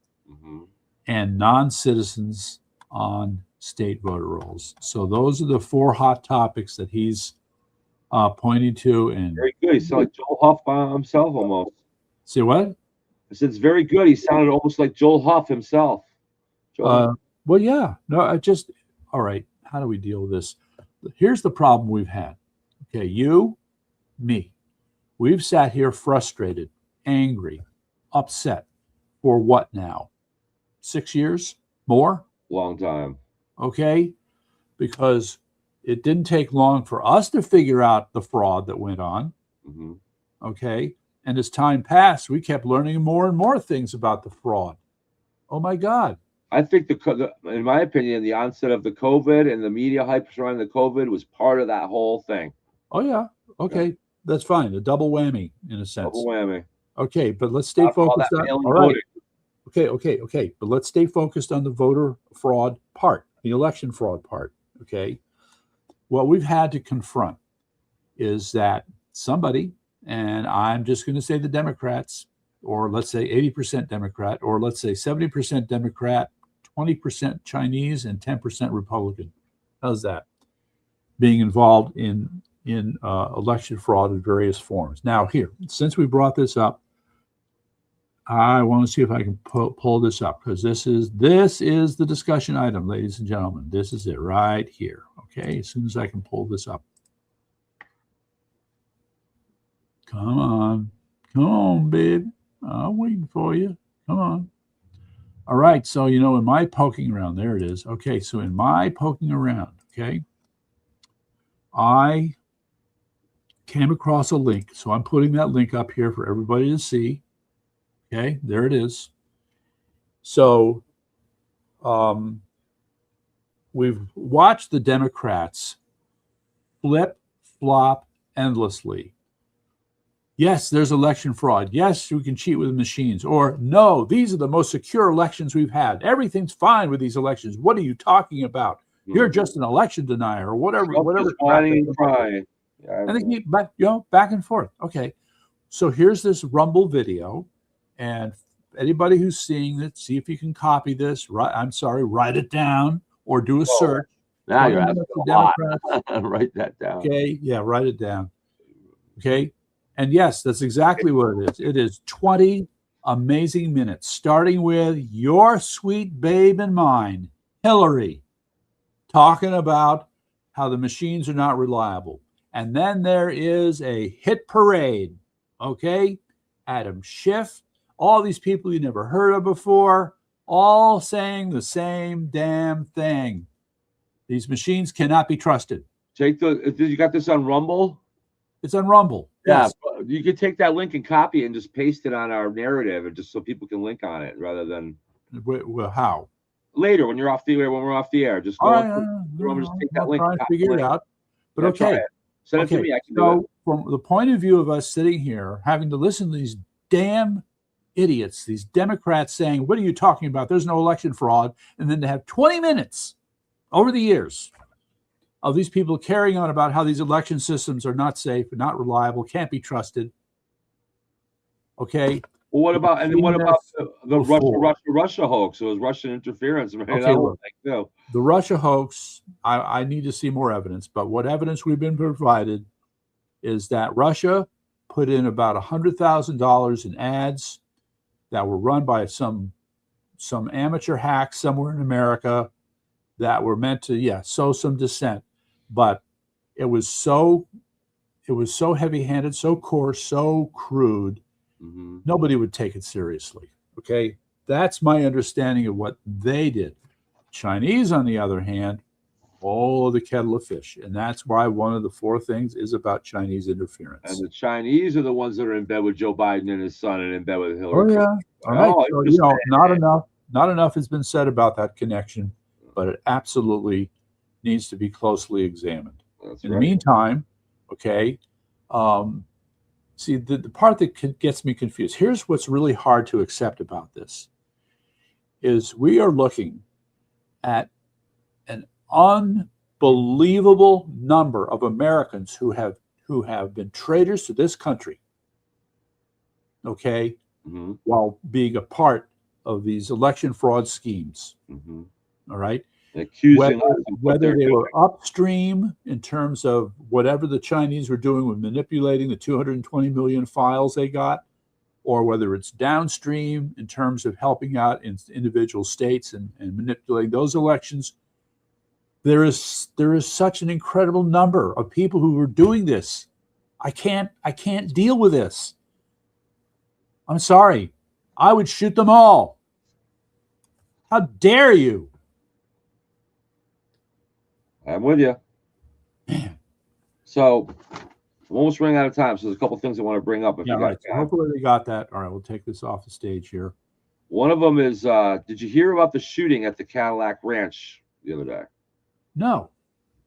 and non-citizens on state voter rolls. So those are the 4 hot topics that he's pointing to. And very good. He sounded like Joel Huff by himself almost. See what? I said it's very good. He sounded almost like Joel Huff himself. Well, yeah. No, all right. How do we deal with this? here's the problem we've had. Okay, you, me, we've sat here frustrated, angry, upset for what now? 6 years? More? Long time. Okay, because it didn't take long for us to figure out the fraud that went on. Mm-hmm. Okay, and as time passed, we kept learning more and more things about the fraud. Oh my God. I think in my opinion, the onset of the COVID and the media hype surrounding the COVID was part of that whole thing. Oh yeah. Okay, Yeah. that's fine. A double whammy in a sense. Double whammy. Okay, but let's stay focused on. All right. Okay. But let's stay focused on the voter fraud part, the election fraud part. Okay. What we've had to confront is that somebody, and I'm just going to say the Democrats, or let's say 80% Democrat, or let's say 70% Democrat, 20% Chinese, and 10% Republican. How's that? Being involved in election fraud in various forms. Now, here, since we brought this up, I want to see if I can pull this up, because this is the discussion item, ladies and gentlemen. This is it right here. Okay, as soon as I can pull this up. Come on, babe. I'm waiting for you. Come on. All right, so in my poking around, there it is. Okay, so in my poking around, okay, I came across a link. So I'm putting that link up here for everybody to see. Okay, there it is. So we've watched the Democrats flip-flop endlessly. Yes, there's election fraud. Yes, we can cheat with machines. Or no, these are the most secure elections we've had. Everything's fine with these elections. What are you talking about? You're just an election denier, or whatever. Crying. And they keep back and forth. Okay, so here's this Rumble video, and anybody who's seeing it, see if you can copy this. Write it down or do a search. Now you're asking a lot. Write that down. Okay, yeah, write it down. Okay, and yes, that's exactly what it is. It is 20 amazing minutes, starting with your sweet babe and mine, Hillary, talking about how the machines are not reliable. And then there is a hit parade, okay? Adam Schiff, all these people you never heard of before, all saying the same damn thing. These machines cannot be trusted. You got this on Rumble? It's on Rumble. Yeah, Yes. you could take that link and copy it and just paste it on our narrative, and just so people can link on it rather than. Well, how? Later, when we're off the air, just go. Just take that link. Try to figure it out. But okay. Send it to me. I can do it. From the point of view of us sitting here, having to listen to these damn idiots, these Democrats saying, what are you talking about? There's no election fraud. And then to have 20 minutes over the years of these people carrying on about how these election systems are not safe, not reliable, can't be trusted. Okay. Well, what about the Russia hoax? It was Russian interference. Right? Okay, the Russia hoax, I need to see more evidence, but what evidence we've been provided is that Russia put in about $100,000 in ads that were run by some amateur hack somewhere in America that were meant to, sow some dissent. But it was so heavy-handed, so coarse, so crude, nobody would take it seriously. Okay, that's my understanding of what they did. Chinese, on the other hand, all of the kettle of fish, and that's why one of the 4 things is about Chinese interference. And the Chinese are the ones that are in bed with Joe Biden and his son, and in bed with Hillary. Oh yeah, all right. So, not enough has been said about that connection, but it absolutely needs to be closely examined. That's in the meantime, okay. See, the part that gets me confused, here's what's really hard to accept about this, is we are looking at an unbelievable number of Americans who have been traitors to this country, okay, while being a part of these election fraud schemes. All right. Whether they were upstream in terms of whatever the Chinese were doing with manipulating the 220 million files they got, or whether it's downstream in terms of helping out in individual states and manipulating those elections, there is such an incredible number of people who are doing this. I can't deal with this. I'm sorry. I would shoot them all. How dare you? I'm with you. Man. So I'm almost running out of time. So there's a couple things I want to bring up. If Yeah, you got right. So hopefully they got that. All right, we'll take this off the stage here. One of them is, did you hear about the shooting at the Cadillac Ranch the other day? No.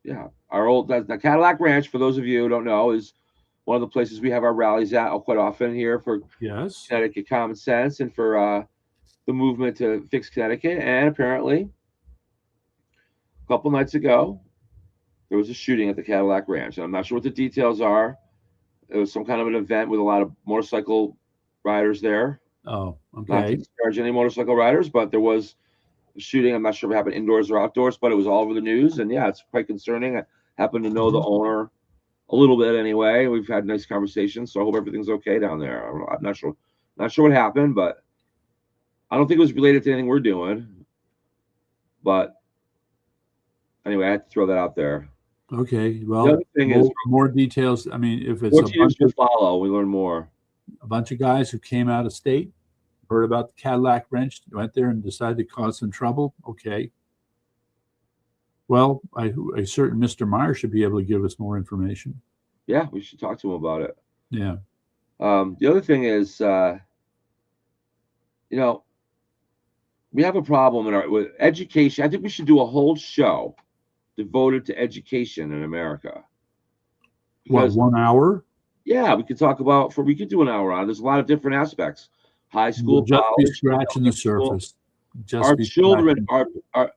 Yeah, the Cadillac Ranch, for those of you who don't know, is one of the places we have our rallies at quite often here for Yes. Connecticut Common Sense and for the movement to fix Connecticut. And apparently, a couple nights ago, there was a shooting at the Cadillac Ranch. And I'm not sure what the details are. It was some kind of an event with a lot of motorcycle riders there. Oh, Not to okay. disparage any motorcycle riders, but there was a shooting. I'm not sure if it happened indoors or outdoors, but it was all over the news. And yeah, it's quite concerning. I happen to know the owner a little bit anyway. We've had nice conversations, so I hope everything's okay down there. I'm not sure what happened, but I don't think it was related to anything we're doing. But anyway, I had to throw that out there. Okay. The Well, other thing is more details. I mean, if it's 14 years will follow, we learn more. a bunch of guys who came out of state, heard about the Cadillac Ranch, went there and decided to cause some trouble. Okay. Well, a certain Mr. Meyer should be able to give us more information. Yeah, we should talk to him about it. Yeah. The other thing is, you know, we have a problem with education. I think we should do a whole show devoted to education in America. What, 1 hour? Yeah, we could talk about we could do an hour on. There's a lot of different aspects. High school, We'll just college, be scratching the surface. Our children are.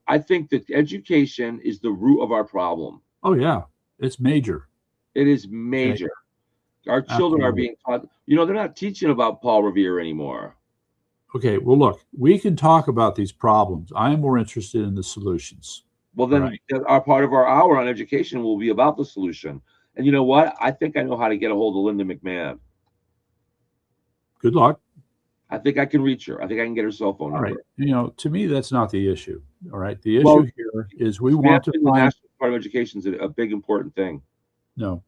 I think that education is the root of our problem. Oh yeah, it's major. It is major. Okay. Our children are being taught. You know, they're not teaching about Paul Revere anymore. Okay, well, look, we can talk about these problems. I am more interested in the solutions. Well, then our part of our hour on education will be about the solution. And you know what? I think I know how to get a hold of Linda McMahon. Good luck. I think I can reach her. I think I can get her cell phone number. All right. You know, to me, that's not the issue. All right. The issue here is we want to find the national part of education is a big important thing. No.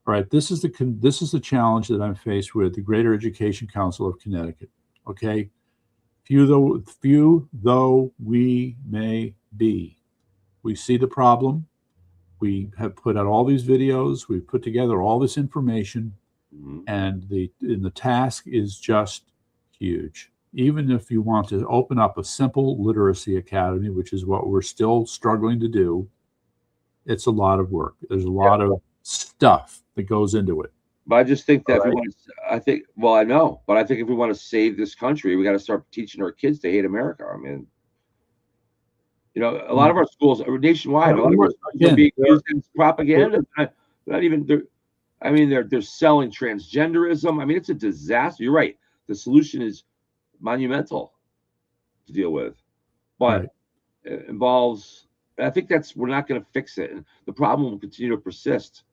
All right. This is the challenge that I'm faced with the Greater Education Council of Connecticut. Okay. Few though we may be, we see the problem. We have put out all these videos. We've put together all this information, and the task is just huge. Even if you want to open up a simple literacy academy, which is what we're still struggling to do, it's a lot of work. There's a lot of stuff that goes into it. But I just think that I think if we want to save this country, we got to start teaching our kids to hate America. I mean, you know, a lot of our schools are nationwide. A lot of our schools are being used as propaganda. Not even they're selling transgenderism. I mean, it's a disaster. You're right. The solution is monumental to deal with, but it involves. I think we're not going to fix it, and the problem will continue to persist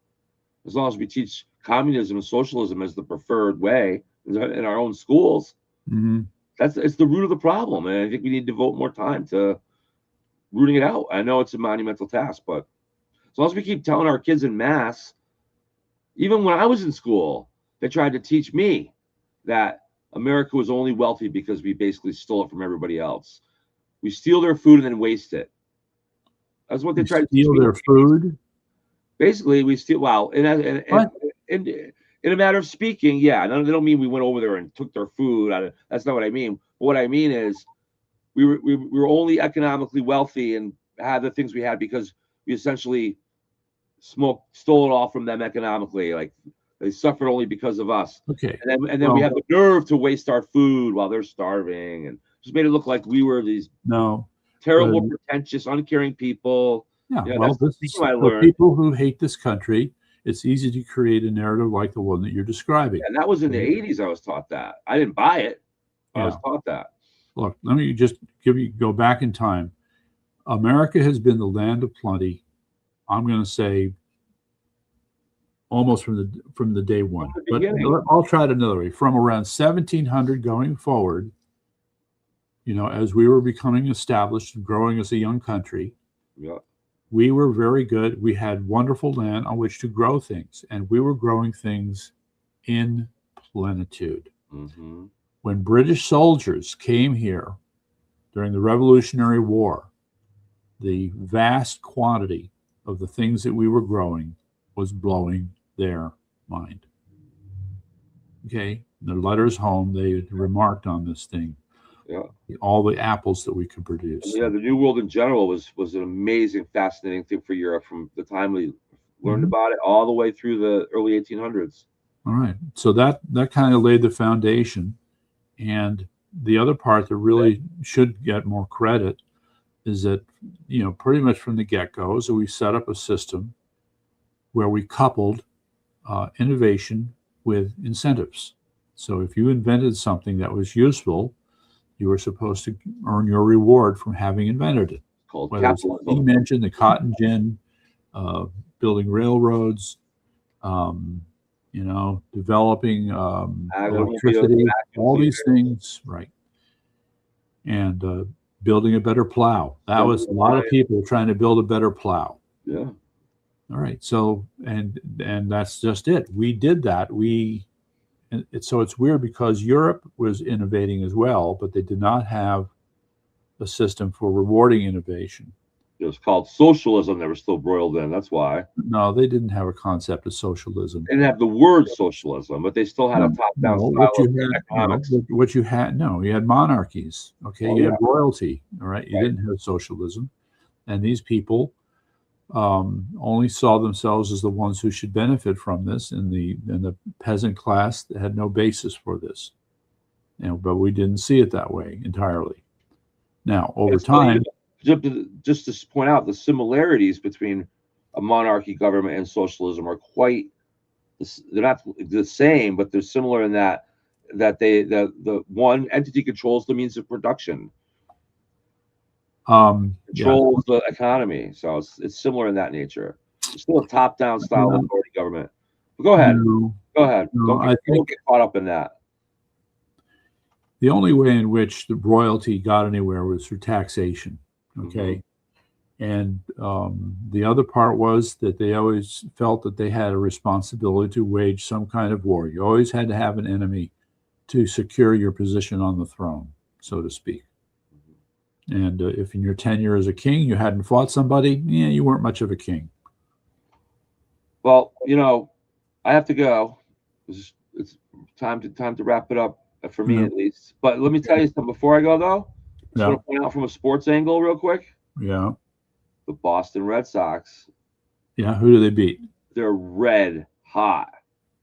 as long as we teach communism and socialism as the preferred way in our own schools. Mm-hmm. It's the root of the problem, and I think we need to devote more time to rooting it out. I know it's a monumental task, but as long as we keep telling our kids in mass, even when I was in school, they tried to teach me that America was only wealthy because we basically stole it from everybody else. We steal their food and then waste it. That's what they tried to teach me. Steal their food? Basically, we steal. Well, in a matter of speaking, yeah. They don't mean we went over there and took their food. That's not what I mean. But what I mean is we were only economically wealthy and had the things we had because we essentially stole it all from them economically. Like they suffered only because of us. Okay. And then we have the nerve to waste our food while they're starving, and just made it look like we were these terrible, pretentious, uncaring people. Yeah. Well, this is for people who hate this country. It's easy to create a narrative like the one that you're describing. And that was in the 80s. I was taught that. I didn't buy it. I was taught that. Look, let me just go back in time. America has been the land of plenty. I'm going to say almost from the day one. But I'll try it another way. From around 1700 going forward, you know, as we were becoming established and growing as a young country, we were very good. We had wonderful land on which to grow things, and we were growing things in plenitude. Mm-hmm. When British soldiers came here during the Revolutionary War, the vast quantity of the things that we were growing was blowing their mind. Okay, the letters home, they remarked on this thing. Yeah. All the apples that we could produce. Yeah, the New World in general was an amazing, fascinating thing for Europe from the time we learned about it all the way through the early 1800s. All right, so that kind of laid the foundation, and the other part that really should get more credit is that, you know, pretty much from the get-go, so we set up a system where we coupled innovation with incentives. So if you invented something that was useful, you were supposed to earn your reward from having invented it. Called Whether it's capitalism. you mentioned the cotton gin, building railroads, you know, developing electricity, all these things, right? And building a better plow. That was a lot of people trying to build a better plow. Yeah. All right. So and that's just it. We did that. So it's weird because Europe was innovating as well, but they did not have a system for rewarding innovation. It was called socialism. They were still broiled in. That's why. No, they didn't have a concept of socialism. They didn't have the word socialism, but they still had a top-down style of economics. What you had, you had monarchies. Okay, you had royalty. All right, you Right. didn't have socialism, and these people only saw themselves as the ones who should benefit from this, and the peasant class had no basis for this. You know, but we didn't see it that way entirely. Now, over time, just to point out, the similarities between a monarchy government and socialism are quite, they're not the same, but they're similar in that the one entity controls the means of production, controls the economy. So it's similar in that nature. It's still a top-down style of authority government. But go ahead. Go ahead. Don't get caught up in that. The only way in which the royalty got anywhere was through taxation. Okay. And the other part was that they always felt that they had a responsibility to wage some kind of war. You always had to have an enemy to secure your position on the throne, so to speak. And if in your tenure as a king you hadn't fought somebody, you weren't much of a king. Well, you know, I have to go. It's time to wrap it up for me at least. But let me tell you something before I go, though. I just want to point out from a sports angle real quick. Yeah. The Boston Red Sox. Yeah. Who do they beat? They're red hot.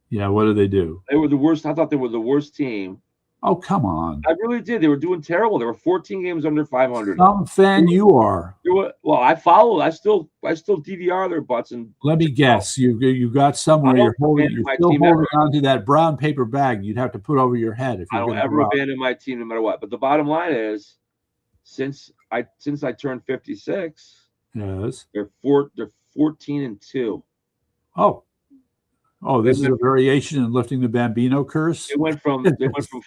Yeah. What do they do? They were the worst. I thought they were the worst team. Oh, come on. I really did. They were doing terrible. They were 14 games under 500. Some fan you are. Well, I follow. I still DVR their butts. And let me guess. You got somewhere you're still holding on to that brown paper bag you'd have to put over your head if you're I don't ever abandon my team no matter what. But the bottom line is, since I turned 56, yes, they're 14-2. Oh, this is a variation in lifting the Bambino curse. They went from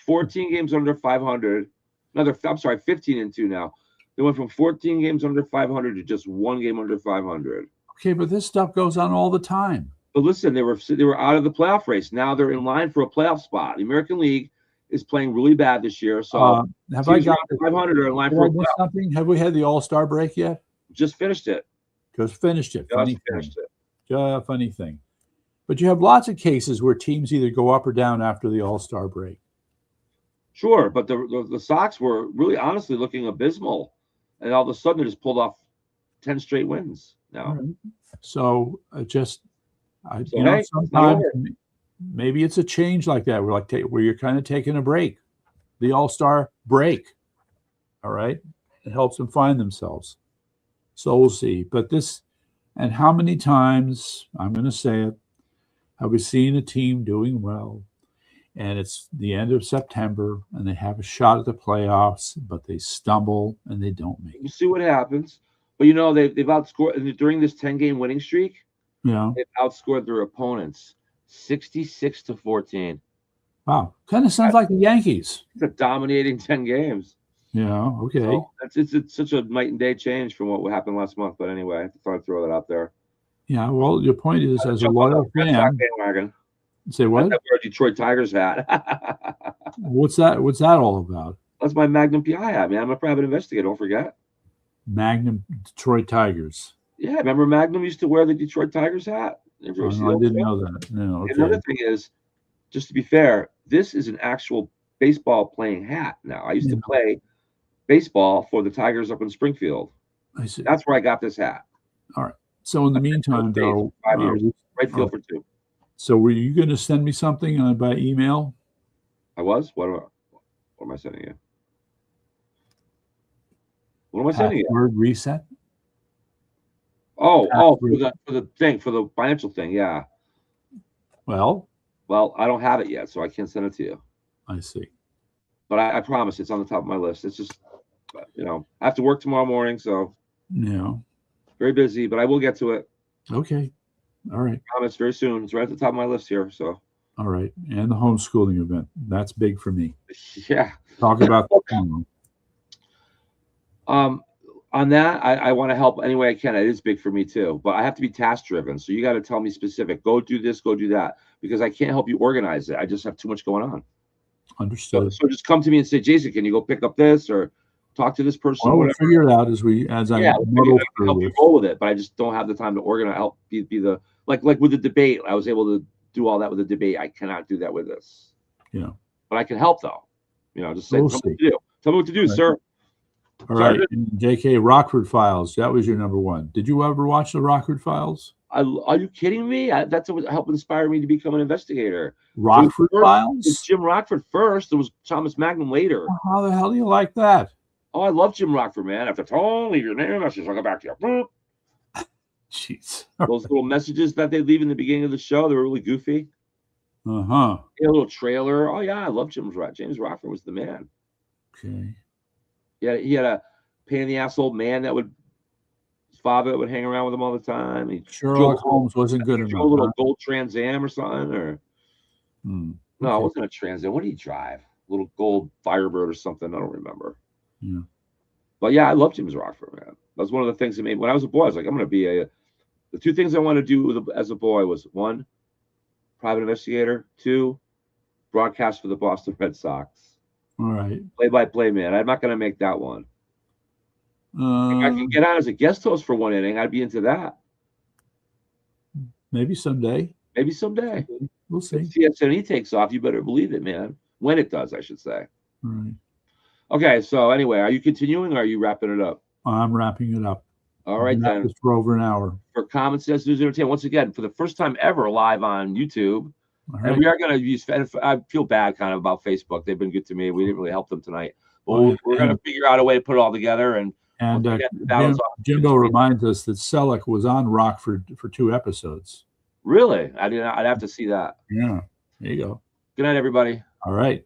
14 games under 500. I'm sorry, 15-2 now. They went from 14 games under 500 to just one game under 500. Okay, but this stuff goes on all the time. But listen, they were out of the playoff race. Now they're in line for a playoff spot. The American League is playing really bad this year. So have I got 500 are in line for a playoff. Something? Have we had the All-Star break yet? Just finished it. Funny thing. But you have lots of cases where teams either go up or down after the All-Star break. Sure, but the Sox were really honestly looking abysmal, and all of a sudden they just pulled off 10 straight wins now. Right. So sometimes maybe it's a change like that. Where you're kind of taking a break, the All-Star break. All right, it helps them find themselves. So we'll see. But and how many times, I'm going to say it, have we seen a team doing well, and it's the end of September, and they have a shot at the playoffs, but they stumble and they don't make it? We'll see what happens. But, you know, they've outscored during this 10-game winning streak. Yeah, they've outscored their opponents 66-14. Wow, kind of sounds like the Yankees. They're dominating 10 games. Yeah. Okay. So it's such a night and day change from what happened last month. But anyway, I thought I'd throw that out there. Yeah. Well, your point is, as a Jump on loyal that Red Sox fan, bandwagon. say I what? wear a Detroit Tigers hat. What's that? What's that all about? That's my Magnum PI hat, man. I'm a private investigator. Don't forget. Magnum Detroit Tigers. Yeah, remember Magnum used to wear the Detroit Tigers hat? Oh, no, I didn't know that. No. Okay. Another thing is, just to be fair, this is an actual baseball playing hat now. I used to play baseball for the Tigers up in Springfield. I see. That's where I got this hat. All right. So in the meantime, though, 5 years. Right field for 2. So were you going to send me something by email? I was. What am I sending you? What am I sending you? Password reset. Oh, for the financial thing, yeah. Well, I don't have it yet, so I can't send it to you. I see. But I promise it's on the top of my list. It's just, I have to work tomorrow morning, so yeah, very busy, but I will get to it. Okay. All right. I promise very soon. It's right at the top of my list here. So. All right, and the homeschooling event. That's big for me. Yeah. Talk about that. On that, I want to help any way I can. It is big for me too, but I have to be task driven. So you got to tell me specific. Go do this, go do that, because I can't help you organize it. I just have too much going on. Understood. So just come to me and say, Jason, can you go pick up this or talk to this person? Well, we'll figure it out as I help you roll with it. But I just don't have the time to organize. Help be the like with the debate. I was able to do all that with the debate. I cannot do that with this. Yeah. But I can help though. Just say, tell me what to do. Tell me what to do, sir. All right, JK, Rockford Files. That was your number one. Did you ever watch the Rockford Files? Are you kidding me? That's what helped inspire me to become an investigator. Rockford Files? It's Jim Rockford first. There was Thomas Magnum later. How the hell do you like that? Oh, I love Jim Rockford, man. After tone, leave your name message. I'll go back to you. Jeez. Those little messages that they leave in the beginning of the show, they were really goofy. Uh-huh. A little trailer. Oh, yeah, I love James Rockford was the man. Okay. Yeah, he had a pain in the ass old man his father would hang around with him all the time. Sherlock Holmes wasn't good enough. A little gold Trans Am or something, or no, it wasn't a Trans Am. What did he drive? A little gold Firebird or something. I don't remember. Yeah. But yeah, I love James Rockford, man. That was one of the things that made when I was a boy. I was like, I'm going to be the two things I want to do as a boy was 1, private investigator, 2, broadcast for the Boston Red Sox. All right. Play-by-play man. I'm not going to make that one. If I can get on as a guest host for 1 inning, I'd be into that. Maybe someday. We'll see. If CSNE takes off, you better believe it, man. When it does, I should say. All right. Okay, so anyway, are you continuing or are you wrapping it up? I'm wrapping it up. All right, then. For over an hour. For Common Sense News Entertainment, once again, for the first time ever live on YouTube. Right. And we are going to use, I feel bad kind of about Facebook. They've been good to me. We didn't really help them tonight. But we're going to figure out a way to put it all together. And Jimbo reminds us that Selleck was on Rockford for 2 episodes. Really? I'd have to see that. Yeah. There you go. Good night, everybody. All right.